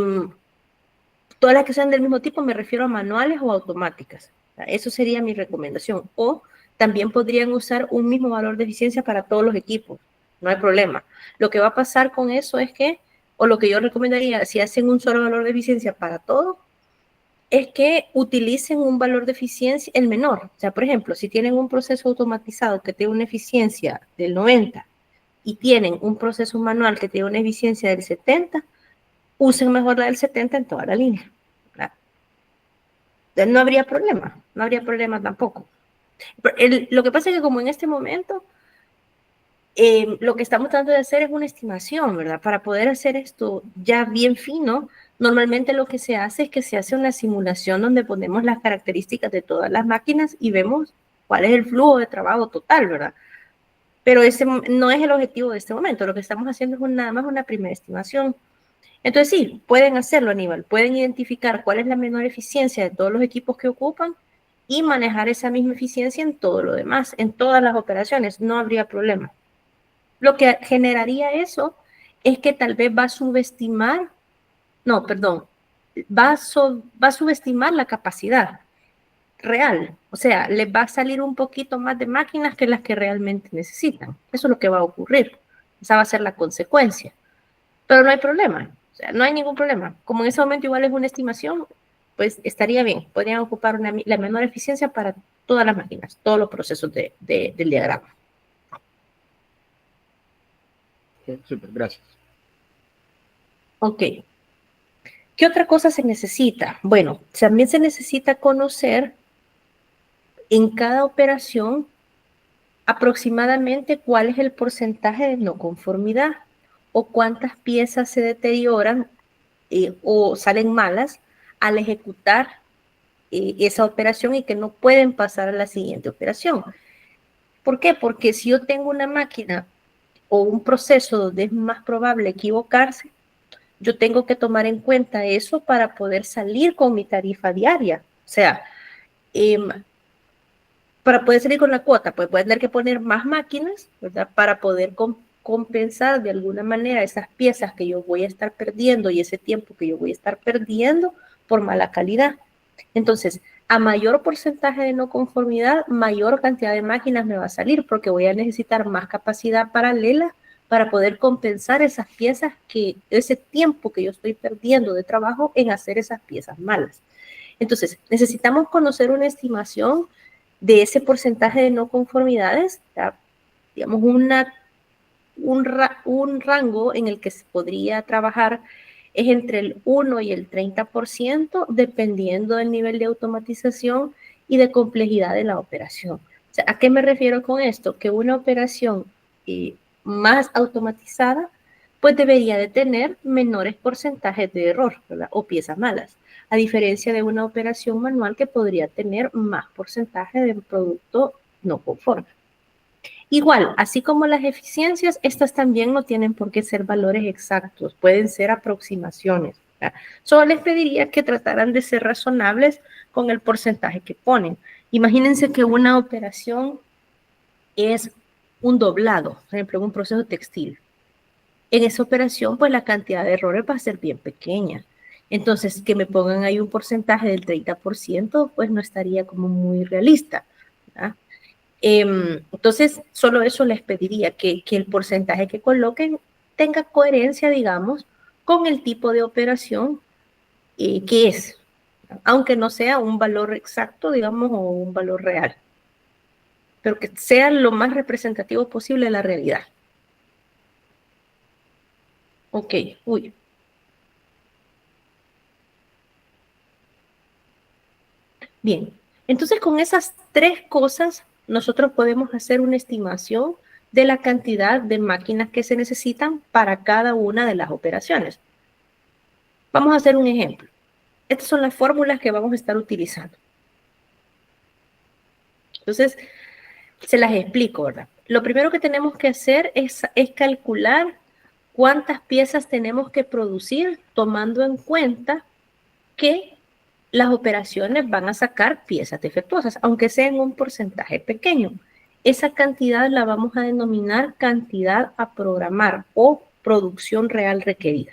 todas las que sean del mismo tipo me refiero a manuales o automáticas. Eso sería mi recomendación. O también podrían usar un mismo valor de eficiencia para todos los equipos. No hay problema. Lo que va a pasar con eso es que, o lo que yo recomendaría, si hacen un solo valor de eficiencia para todo, es que utilicen un valor de eficiencia, el menor. O sea, por ejemplo, si tienen un proceso automatizado que tiene una eficiencia del 90 y tienen un proceso manual que tiene una eficiencia del 70, usen mejor la del 70 en toda la línea. No habría problema tampoco. Lo que pasa es que como en este momento, lo que estamos tratando de hacer es una estimación, ¿verdad? Para poder hacer esto ya bien fino, normalmente lo que se hace es que se hace una simulación donde ponemos las características de todas las máquinas y vemos cuál es el flujo de trabajo total, ¿verdad? Pero ese no es el objetivo de este momento. Lo que estamos haciendo es nada más una primera estimación. Entonces sí, pueden hacerlo, Aníbal. Pueden identificar cuál es la menor eficiencia de todos los equipos que ocupan y manejar esa misma eficiencia en todo lo demás, en todas las operaciones. No habría problema. Lo que generaría eso es que tal vez va a subestimar, no, perdón, va a subestimar la capacidad real. O sea, les va a salir un poquito más de máquinas que las que realmente necesitan. Eso es lo que va a ocurrir. Esa va a ser la consecuencia. Pero no hay problema, o sea, no hay ningún problema. Como en ese momento igual es una estimación, pues estaría bien. Podrían ocupar la menor eficiencia para todas las máquinas, todos los procesos del diagrama. Okay, súper, gracias. Ok. ¿Qué otra cosa se necesita? Bueno, también se necesita conocer en cada operación aproximadamente cuál es el porcentaje de no conformidad o cuántas piezas se deterioran o salen malas al ejecutar esa operación y que no pueden pasar a la siguiente operación. ¿Por qué? Porque si yo tengo una máquina o un proceso donde es más probable equivocarse, yo tengo que tomar en cuenta eso para poder salir con mi tarifa diaria. O sea, eh, para poder salir con la cuota, pues voy a tener que poner más máquinas, ¿verdad? Para poder compensar de alguna manera esas piezas que yo voy a estar perdiendo y ese tiempo que yo voy a estar perdiendo por mala calidad. Entonces, a mayor porcentaje de no conformidad, mayor cantidad de máquinas me va a salir porque voy a necesitar más capacidad paralela para poder compensar esas piezas ese tiempo que yo estoy perdiendo de trabajo en hacer esas piezas malas. Entonces, necesitamos conocer una estimación de ese porcentaje de no conformidades, ¿ya? Digamos, un rango en el que se podría trabajar es entre el 1 y el 30%, dependiendo del nivel de automatización y de complejidad de la operación. O sea, ¿a qué me refiero con esto? Que una operación más automatizada, pues debería de tener menores porcentajes de error, ¿verdad? O piezas malas, a diferencia de una operación manual que podría tener más porcentaje de producto no conforme. Igual, así como las eficiencias, estas también no tienen por qué ser valores exactos, pueden ser aproximaciones. ¿Verdad? Solo les pediría que trataran de ser razonables con el porcentaje que ponen. Imagínense que una operación es un doblado, por ejemplo, en un proceso textil. En esa operación, pues la cantidad de errores va a ser bien pequeña. Entonces, que me pongan ahí un porcentaje del 30%, pues no estaría como muy realista. ¿Verdad? Entonces, solo eso les pediría, que el porcentaje que coloquen tenga coherencia, digamos, con el tipo de operación que es, aunque no sea un valor exacto, digamos, o un valor real, pero que sea lo más representativo posible de la realidad. Ok, uy. Bien, entonces con esas tres cosas nosotros podemos hacer una estimación de la cantidad de máquinas que se necesitan para cada una de las operaciones. Vamos a hacer un ejemplo. Estas son las fórmulas que vamos a estar utilizando. Entonces, se las explico, ¿verdad? Lo primero que tenemos que hacer es calcular cuántas piezas tenemos que producir tomando en cuenta que las operaciones van a sacar piezas defectuosas, aunque sea en un porcentaje pequeño. Esa cantidad la vamos a denominar cantidad a programar o producción real requerida.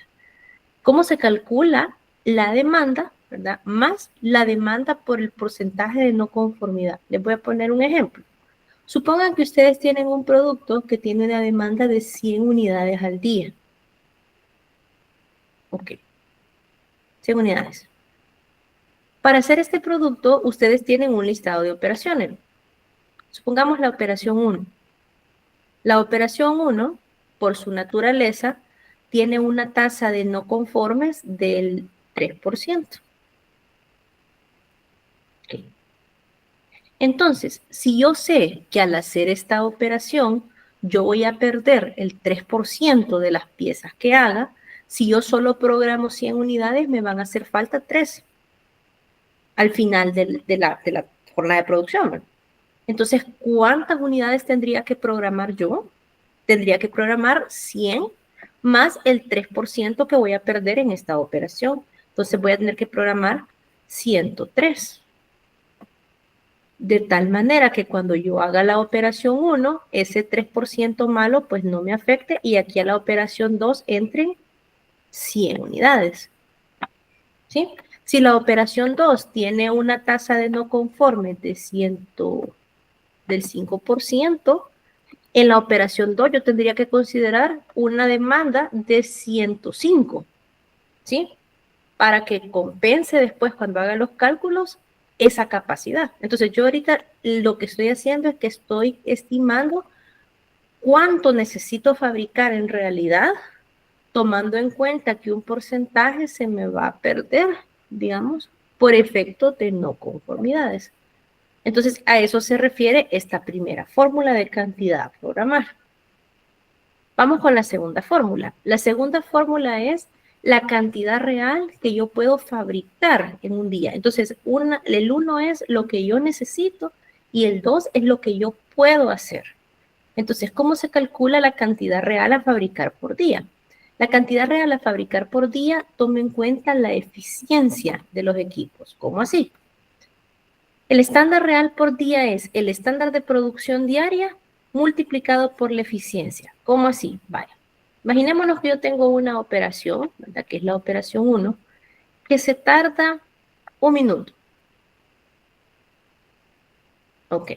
¿Cómo se calcula la demanda, verdad? Más la demanda por el porcentaje de no conformidad? Les voy a poner un ejemplo. Supongan que ustedes tienen un producto que tiene una demanda de 100 unidades al día. Ok, 100 unidades. Para hacer este producto, ustedes tienen un listado de operaciones. Supongamos la operación 1. La operación 1, por su naturaleza, tiene una tasa de no conformes del 3%. Okay. Entonces, si yo sé que al hacer esta operación, yo voy a perder el 3% de las piezas que haga, si yo solo programo 100 unidades, me van a hacer falta 3 al final de la jornada de producción. Entonces, ¿cuántas unidades tendría que programar yo? Tendría que programar 100 más el 3% que voy a perder en esta operación. Entonces, voy a tener que programar 103. De tal manera que cuando yo haga la operación 1, ese 3% malo pues no me afecte y aquí a la operación 2 entren 100 unidades. ¿Sí? Si la operación 2 tiene una tasa de no conforme del 5%, En la operación 2 yo tendría que considerar una demanda de 105, ¿sí? Para que compense después cuando haga los cálculos esa capacidad. Entonces yo ahorita lo que estoy haciendo es que estoy estimando cuánto necesito fabricar en realidad, tomando en cuenta que un porcentaje se me va a perder, digamos, por efecto de no conformidades. Entonces, a eso se refiere esta primera fórmula de cantidad a programar. Vamos con la segunda fórmula. La segunda fórmula es la cantidad real que yo puedo fabricar en un día. Entonces, el 1 es lo que yo necesito y el 2 es lo que yo puedo hacer. Entonces, ¿cómo se calcula la cantidad real a fabricar por día? La cantidad real a fabricar por día toma en cuenta la eficiencia de los equipos. ¿Cómo así? El estándar real por día es el estándar de producción diaria multiplicado por la eficiencia. ¿Cómo así? Vaya. Imaginémonos que yo tengo una operación, ¿verdad? Que es la operación 1, que se tarda 1 minuto. Ok.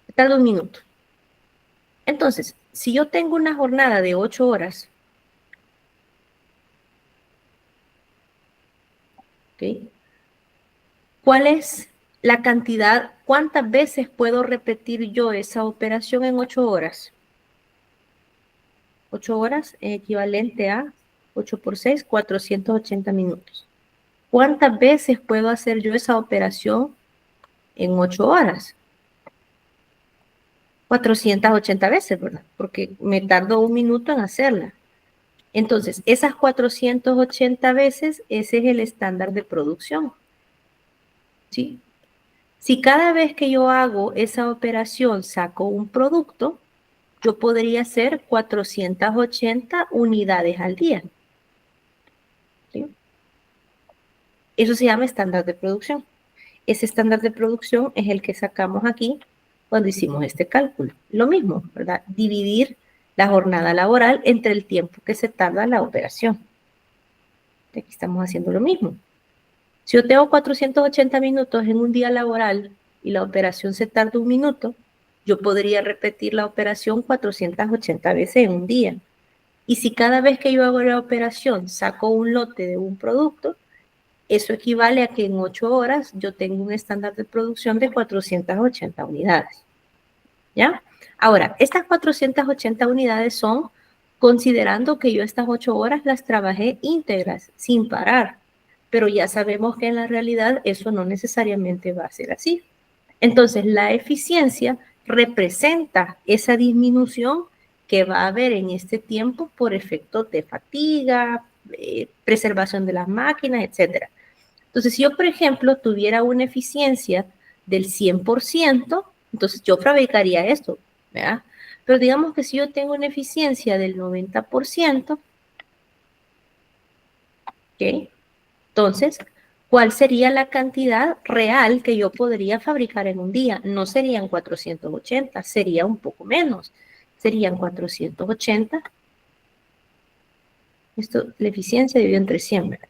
Se tarda 1 minuto. Entonces, si yo tengo una jornada de 8 horas, ¿ok? ¿Cuál es la cantidad? ¿Cuántas veces puedo repetir yo esa operación en 8 horas? 8 horas es equivalente a 8 por 6, 480 minutos. ¿Cuántas veces puedo hacer yo esa operación en 8 horas? 480 veces, ¿verdad? Porque me tardo 1 minuto en hacerla. Entonces, esas 480 veces, ese es el estándar de producción. ¿Sí? Si cada vez que yo hago esa operación saco un producto, yo podría hacer 480 unidades al día. ¿Sí? Eso se llama estándar de producción. Ese estándar de producción es el que sacamos aquí cuando hicimos este cálculo. Lo mismo, ¿verdad? Dividir la jornada laboral entre el tiempo que se tarda la operación. Aquí estamos haciendo lo mismo. Si yo tengo 480 minutos en un día laboral y la operación se tarda 1 minuto, yo podría repetir la operación 480 veces en un día. Y si cada vez que yo hago la operación saco un lote de un producto, eso equivale a que en 8 horas yo tengo un estándar de producción de 480 unidades. ¿Ya? Ahora, estas 480 unidades son considerando que yo estas 8 horas las trabajé íntegras, sin parar. Pero ya sabemos que en la realidad eso no necesariamente va a ser así. Entonces, la eficiencia representa esa disminución que va a haber en este tiempo por efectos de fatiga, preservación de las máquinas, etc. Entonces, si yo, por ejemplo, tuviera una eficiencia del 100%, entonces yo fabricaría esto, ¿verdad? Pero digamos que si yo tengo una eficiencia del 90%, ¿ok? Entonces, ¿cuál sería la cantidad real que yo podría fabricar en un día? No serían 480, sería un poco menos. Serían 480. Esto, la eficiencia dividido entre 100, ¿verdad?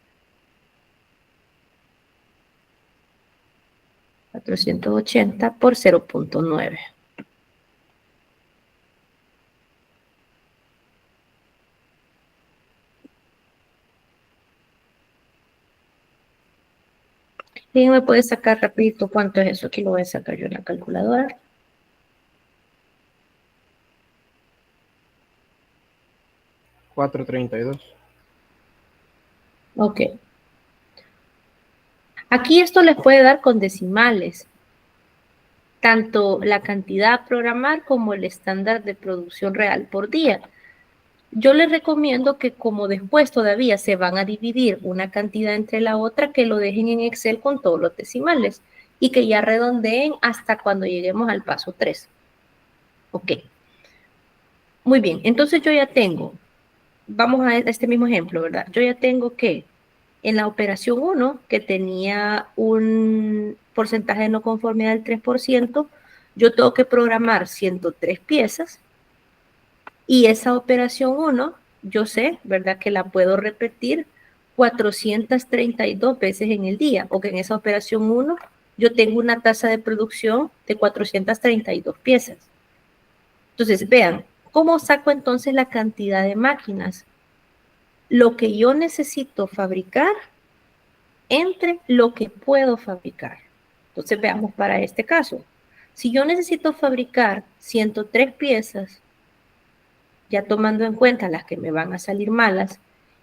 480 por 0.9. ¿Quién me puede sacar rapidito cuánto es eso? Aquí lo voy a sacar yo en la calculadora. $4.32. Ok. Aquí esto les puede dar con decimales, tanto la cantidad a programar como el estándar de producción real por día. Yo les recomiendo que como después todavía se van a dividir una cantidad entre la otra, que lo dejen en Excel con todos los decimales y que ya redondeen hasta cuando lleguemos al paso 3. Ok. Muy bien, entonces yo ya tengo, vamos a este mismo ejemplo, ¿verdad? Yo ya tengo que en la operación 1, que tenía un porcentaje de no conformidad del 3%, yo tengo que programar 103 piezas y esa operación 1, yo sé, ¿verdad? Que la puedo repetir 432 veces en el día, o que en esa operación 1 yo tengo una tasa de producción de 432 piezas. Entonces, vean, ¿cómo saco entonces la cantidad de máquinas? Lo que yo necesito fabricar entre lo que puedo fabricar. Entonces, veamos para este caso. Si yo necesito fabricar 103 piezas, ya tomando en cuenta las que me van a salir malas,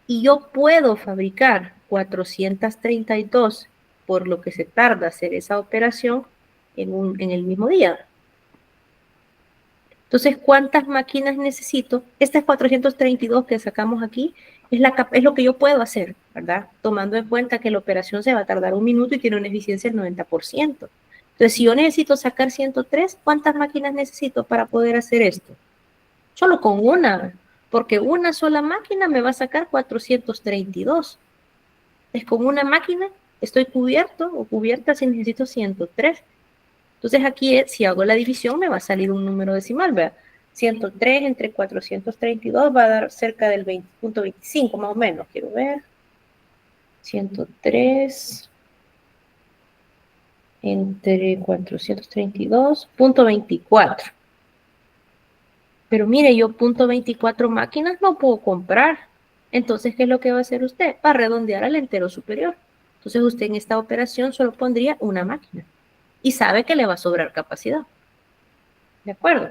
y yo puedo fabricar 432 por lo que se tarda hacer esa operación en el mismo día. Entonces, ¿cuántas máquinas necesito? Estas 432 que sacamos aquí es lo que yo puedo hacer, ¿verdad? Tomando en cuenta que la operación se va a tardar 1 minuto y tiene una eficiencia del 90%. Entonces, si yo necesito sacar 103, ¿cuántas máquinas necesito para poder hacer esto? Solo con una, porque una sola máquina me va a sacar 432. Es con una máquina estoy cubierto o cubierta si necesito 103. Entonces aquí, si hago la división, me va a salir un número decimal, ¿verdad? 103 entre 432 va a dar cerca del 20.25, más o menos, quiero ver. 103 entre 432.24. Pero mire, yo .24 máquinas no puedo comprar. Entonces, ¿qué es lo que va a hacer usted? Va a redondear al entero superior. Entonces, usted en esta operación solo pondría una máquina. Y sabe que le va a sobrar capacidad. ¿De acuerdo?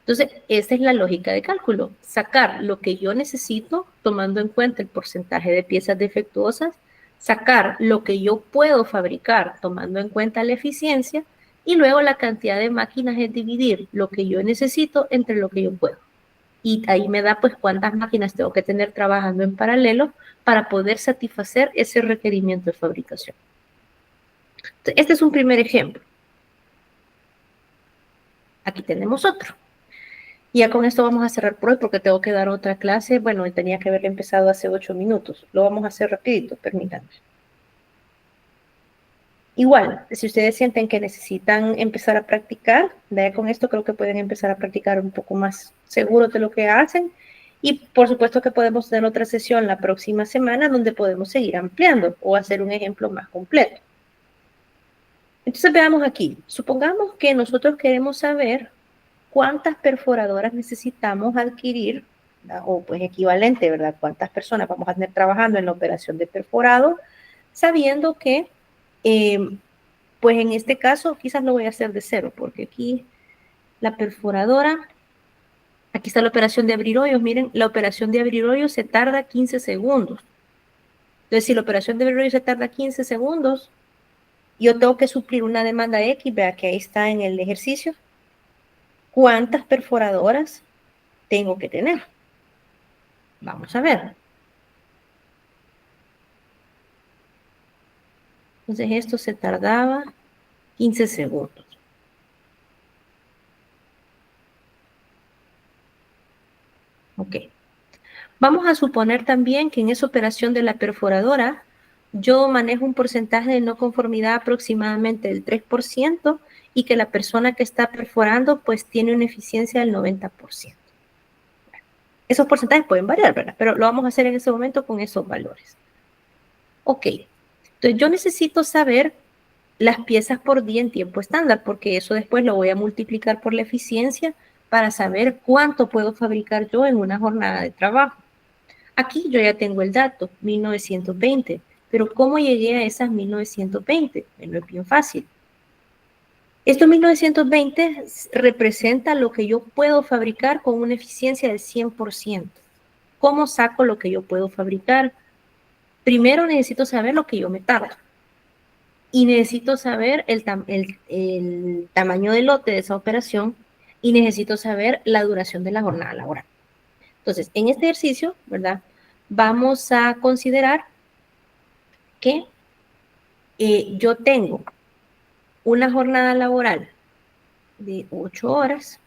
Entonces, esa es la lógica de cálculo. Sacar lo que yo necesito, tomando en cuenta el porcentaje de piezas defectuosas, sacar lo que yo puedo fabricar, tomando en cuenta la eficiencia, y luego la cantidad de máquinas es dividir lo que yo necesito entre lo que yo puedo. Y ahí me da pues cuántas máquinas tengo que tener trabajando en paralelo para poder satisfacer ese requerimiento de fabricación. Entonces, este es un primer ejemplo. Aquí tenemos otro. Y ya con esto vamos a cerrar por hoy porque tengo que dar otra clase. Bueno, tenía que haberle empezado hace 8 minutos. Lo vamos a hacer rapidito, permítanme. Igual, si ustedes sienten que necesitan empezar a practicar, ya con esto creo que pueden empezar a practicar un poco más seguros de lo que hacen. Y por supuesto que podemos tener otra sesión la próxima semana donde podemos seguir ampliando o hacer un ejemplo más completo. Entonces veamos aquí. Supongamos que nosotros queremos saber cuántas perforadoras necesitamos adquirir, ¿verdad? O pues equivalente, ¿verdad? Cuántas personas vamos a tener trabajando en la operación de perforado, sabiendo que, pues en este caso, quizás lo voy a hacer de cero, porque aquí la perforadora, aquí está la operación de abrir hoyos. Miren, la operación de abrir hoyos se tarda 15 segundos. Entonces, si la operación de abrir hoyos se tarda 15 segundos, yo tengo que suplir una demanda X, vea que ahí está en el ejercicio. ¿Cuántas perforadoras tengo que tener? Vamos a ver. Entonces esto se tardaba 15 segundos. Ok. Vamos a suponer también que en esa operación de la perforadora yo manejo un porcentaje de no conformidad aproximadamente del 3% y que la persona que está perforando pues tiene una eficiencia del 90%. Esos porcentajes pueden variar, ¿verdad? Pero lo vamos a hacer en ese momento con esos valores. Ok. Entonces yo necesito saber las piezas por día en tiempo estándar, porque eso después lo voy a multiplicar por la eficiencia para saber cuánto puedo fabricar yo en una jornada de trabajo. Aquí yo ya tengo el dato, 1920, pero ¿cómo llegué a esas 1920? Bueno, es bien fácil. Estos 1920 representa lo que yo puedo fabricar con una eficiencia del 100%. ¿Cómo saco lo que yo puedo fabricar? Primero necesito saber lo que yo me tardo. Y necesito saber el tamaño del lote de esa operación y necesito saber la duración de la jornada laboral. Entonces, en este ejercicio, ¿verdad? Vamos a considerar que yo tengo una jornada laboral de 8 horas.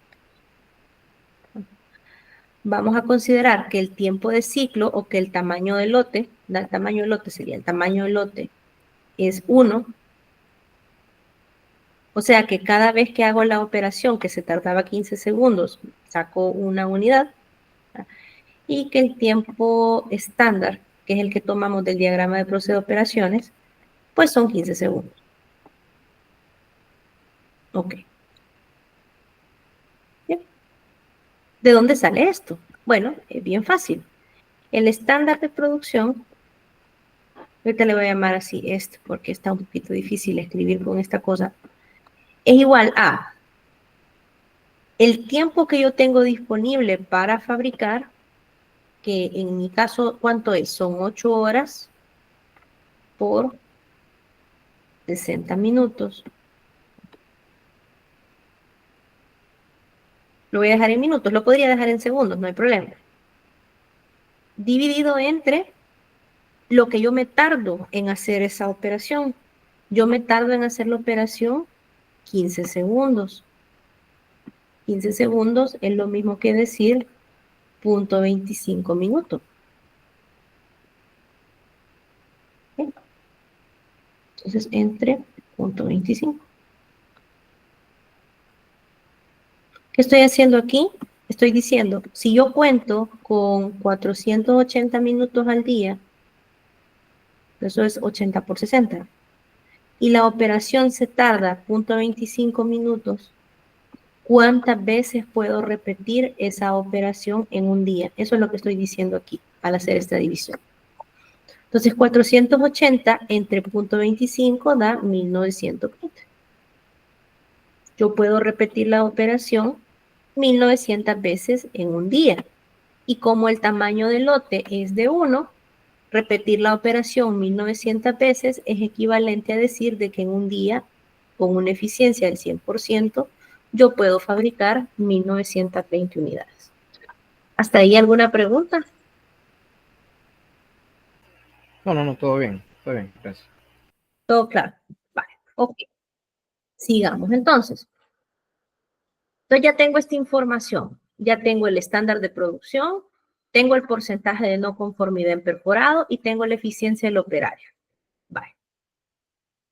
Vamos a considerar que el tiempo de ciclo o que el tamaño del lote, el tamaño del lote sería el tamaño del lote es 1. O sea que cada vez que hago la operación que se tardaba 15 segundos, saco una unidad, ¿verdad? Y que el tiempo estándar, que es el que tomamos del diagrama de proceso de operaciones, pues son 15 segundos. Ok. Bien. ¿De dónde sale esto? Bueno, es bien fácil. El estándar de producción, ahorita le voy a llamar así porque está un poquito difícil escribir con esta cosa, es igual a el tiempo que yo tengo disponible para fabricar, que en mi caso, ¿cuánto es? Son 8 horas por 60 minutos. Lo voy a dejar en minutos, lo podría dejar en segundos, no hay problema. Dividido entre lo que yo me tardo en hacer esa operación. Yo me tardo en hacer la operación 15 segundos. 15 segundos es lo mismo que decir 0.25 minutos. ¿Sí? Entonces, entre 0.25. ¿Qué estoy haciendo aquí? Estoy diciendo, si yo cuento con 480 minutos al día, eso es 80 por 60, y la operación se tarda 0.25 minutos, ¿cuántas veces puedo repetir esa operación en un día? Eso es lo que estoy diciendo aquí al hacer esta división. Entonces, 480 entre 0.25 da 1920. Yo puedo repetir la operación 1900 veces en un día. Y como el tamaño del lote es de 1, repetir la operación 1900 veces es equivalente a decir de que en un día, con una eficiencia del 100%, yo puedo fabricar 1920 unidades. ¿Hasta ahí alguna pregunta? No, todo bien, gracias. Todo claro. Vale, ok. Sigamos entonces. Entonces ya tengo esta información, ya tengo el estándar de producción, tengo el porcentaje de no conformidad en perforado y tengo la eficiencia del operario. Vale.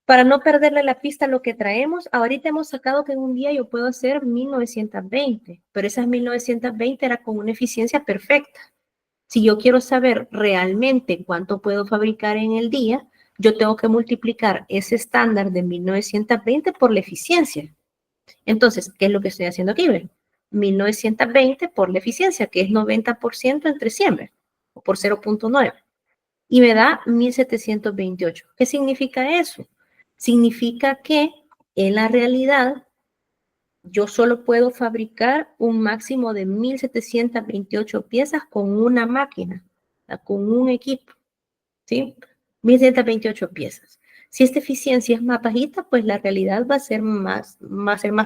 Para no perderle la pista a lo que traemos, ahorita hemos sacado que en un día yo puedo hacer 1920, pero esas 1920 era con una eficiencia perfecta. Si yo quiero saber realmente cuánto puedo fabricar en el día, yo tengo que multiplicar ese estándar de 1920 por la eficiencia. Entonces, ¿qué es lo que estoy haciendo aquí? 1920 por la eficiencia, que es 90% entre 100, o por 0.9. Y me da 1728. ¿Qué significa eso? Significa que en la realidad yo solo puedo fabricar un máximo de 1728 piezas con una máquina, con un equipo, ¿sí? 1728 piezas. Si esta eficiencia es más bajita, pues la realidad va a ser más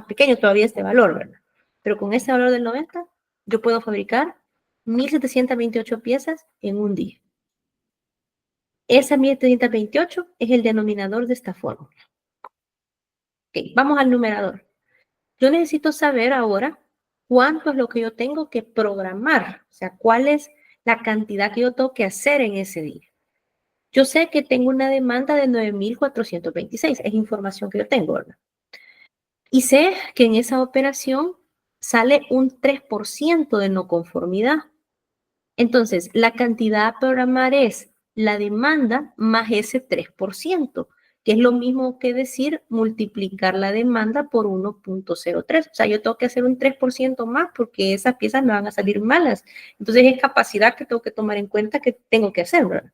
pequeño todavía este valor, ¿verdad? Pero con este valor del 90, yo puedo fabricar 1728 piezas en un día. Esa 1728 es el denominador de esta fórmula. Ok, vamos al numerador. Yo necesito saber ahora cuánto es lo que yo tengo que programar, o sea, cuál es la cantidad que yo tengo que hacer en ese día. Yo sé que tengo una demanda de 9.426, es información que yo tengo, ¿verdad? Y sé que en esa operación sale un 3% de no conformidad. Entonces, la cantidad a programar es la demanda más ese 3%, que es lo mismo que decir multiplicar la demanda por 1.03. O sea, yo tengo que hacer un 3% más porque esas piezas me van a salir malas. Entonces, es capacidad que tengo que tomar en cuenta que tengo que hacer, ¿verdad?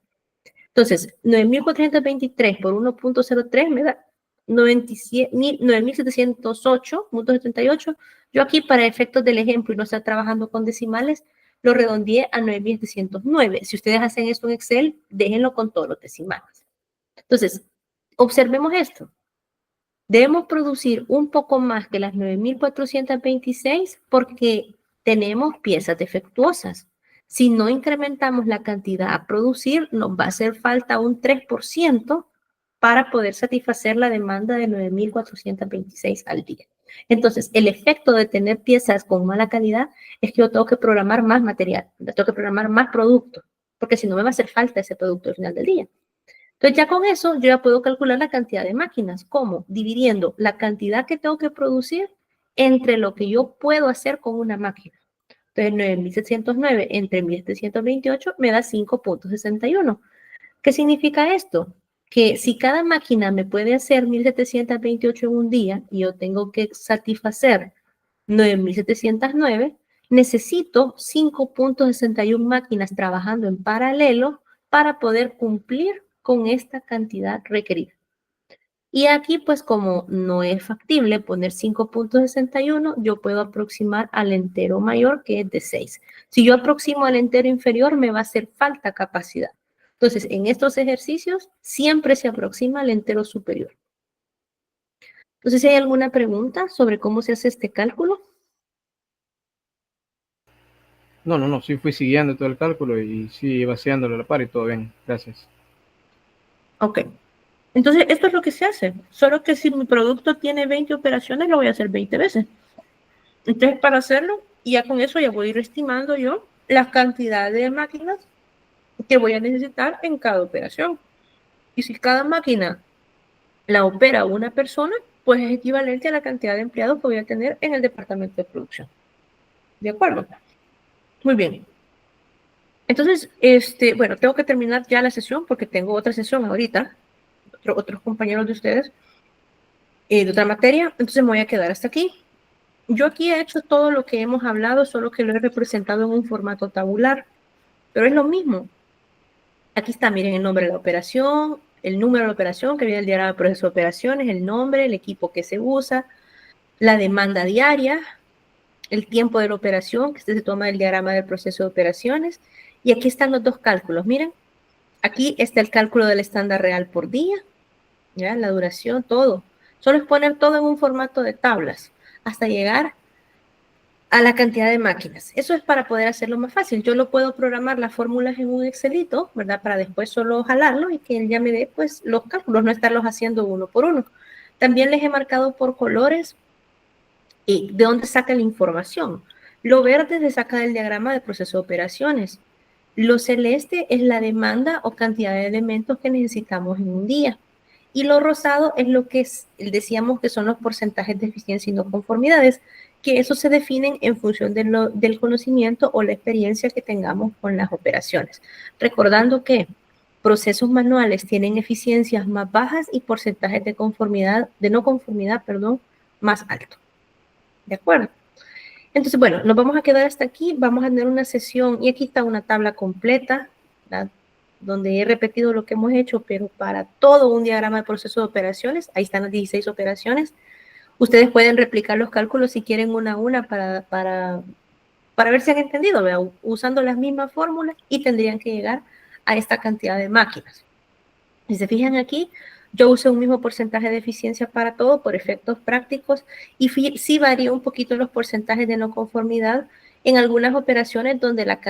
Entonces, 9.423 por 1.03 me da 9.708.78. Yo aquí, para efectos del ejemplo y no estar trabajando con decimales, lo redondeé a 9.709. Si ustedes hacen esto en Excel, déjenlo con todos los decimales. Entonces, observemos esto. Debemos producir un poco más que las 9.426 porque tenemos piezas defectuosas. Si no incrementamos la cantidad a producir, nos va a hacer falta un 3% para poder satisfacer la demanda de 9.426 al día. Entonces, el efecto de tener piezas con mala calidad es que yo tengo que programar más material, tengo que programar más producto, porque si no me va a hacer falta ese producto al final del día. Entonces ya con eso yo ya puedo calcular la cantidad de máquinas. ¿Cómo? Dividiendo la cantidad que tengo que producir entre lo que yo puedo hacer con una máquina. Entonces 9.709 entre 1.728 me da 5.61. ¿Qué significa esto? que si cada máquina me puede hacer 1728 en un día y yo tengo que satisfacer 9709, necesito 5.61 máquinas trabajando en paralelo para poder cumplir con esta cantidad requerida. Y aquí, pues como no es factible poner 5.61, yo puedo aproximar al entero mayor, que es de 6. Si yo aproximo al entero inferior, me va a hacer falta capacidad. Entonces, en estos ejercicios, siempre se aproxima al entero superior. Entonces, si hay alguna pregunta sobre cómo se hace este cálculo. No, sí fui siguiendo todo el cálculo y sí iba haciéndolo a la par y todo bien, gracias. Ok. Entonces, esto es lo que se hace. Solo que si mi producto tiene 20 operaciones, lo voy a hacer 20 veces. Entonces, para hacerlo, ya con eso ya voy a ir estimando yo la cantidad de máquinas que voy a necesitar en cada operación. Y si cada máquina la opera una persona, pues es equivalente a la cantidad de empleados que voy a tener en el departamento de producción. ¿De acuerdo? Muy bien. Entonces, bueno, tengo que terminar ya la sesión porque tengo otra sesión ahorita, otros compañeros de ustedes, de otra materia, entonces me voy a quedar hasta aquí. Yo aquí he hecho todo lo que hemos hablado, solo que lo he representado en un formato tabular, pero es lo mismo. Aquí está, miren el nombre de la operación, el número de la operación que viene el diagrama de proceso de operaciones, el nombre, el equipo que se usa, la demanda diaria, el tiempo de la operación, que se toma del diagrama del proceso de operaciones, y aquí están los dos cálculos, miren. Aquí está el cálculo del estándar real por día, ¿ya? La duración, todo. Solo es poner todo en un formato de tablas hasta llegar a la cantidad de máquinas. Eso es para poder hacerlo más fácil. Yo lo puedo programar las fórmulas en un Excelito, ¿verdad? Para después solo jalarlo y que él ya me dé pues los cálculos, no estarlos haciendo uno por uno. También les he marcado por colores y de dónde saca la información. Lo verde se saca del diagrama de proceso de operaciones. Lo celeste es la demanda o cantidad de elementos que necesitamos en un día. Y lo rosado es lo que decíamos que son los porcentajes de eficiencia y no conformidades, que eso se definen en función del conocimiento o la experiencia que tengamos con las operaciones. Recordando que procesos manuales tienen eficiencias más bajas y porcentajes de no conformidad, más alto. ¿De acuerdo? Entonces, bueno, nos vamos a quedar hasta aquí. Vamos a tener una sesión y aquí está una tabla completa, ¿verdad? Donde he repetido lo que hemos hecho, pero para todo un diagrama de proceso de operaciones, ahí están las 16 operaciones. Ustedes pueden replicar los cálculos si quieren una a una para ver si han entendido, ¿verdad? Usando las mismas fórmulas y tendrían que llegar a esta cantidad de máquinas. Si se fijan aquí, yo usé un mismo porcentaje de eficiencia para todo por efectos prácticos y sí varía un poquito los porcentajes de no conformidad en algunas operaciones donde la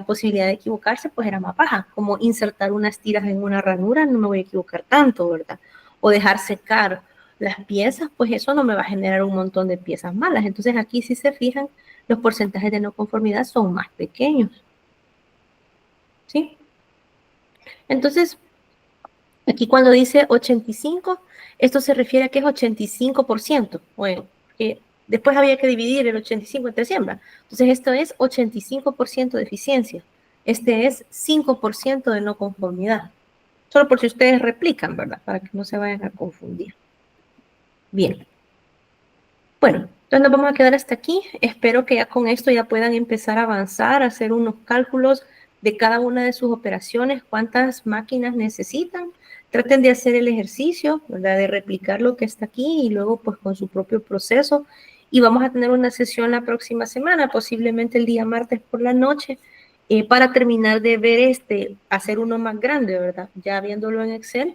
posibilidad de equivocarse pues era más baja, como insertar unas tiras en una ranura, no me voy a equivocar tanto, ¿verdad? O dejar secar las piezas, pues eso no me va a generar un montón de piezas malas. Entonces aquí si se fijan, los porcentajes de no conformidad son más pequeños. ¿Sí? Entonces, aquí cuando dice 85, esto se refiere a que es 85%. Bueno, después había que dividir el 85 entre 100. Entonces esto es 85% de eficiencia. Este es 5% de no conformidad. Solo por si ustedes replican, ¿verdad? Para que no se vayan a confundir. Bien. Bueno, entonces nos vamos a quedar hasta aquí. Espero que ya con esto ya puedan empezar a avanzar, a hacer unos cálculos de cada una de sus operaciones, cuántas máquinas necesitan. Traten de hacer el ejercicio, ¿verdad? De replicar lo que está aquí y luego pues con su propio proceso. Y vamos a tener una sesión la próxima semana, posiblemente el día martes por la noche, para terminar de ver hacer uno más grande, ¿verdad? Ya viéndolo en Excel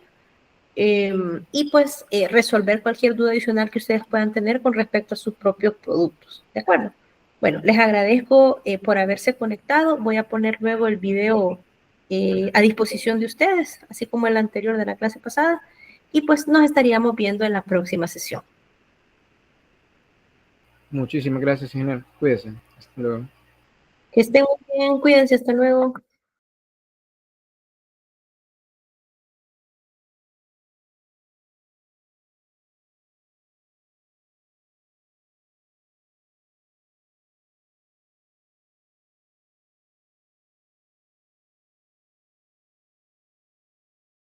y pues resolver cualquier duda adicional que ustedes puedan tener con respecto a sus propios productos. ¿De acuerdo? Bueno, les agradezco por haberse conectado. Voy a poner luego el video a disposición de ustedes, así como el anterior de la clase pasada. Y pues nos estaríamos viendo en la próxima sesión. Muchísimas gracias, ingeniero. Cuídese. Hasta luego. Que estén muy bien, cuídense, hasta luego.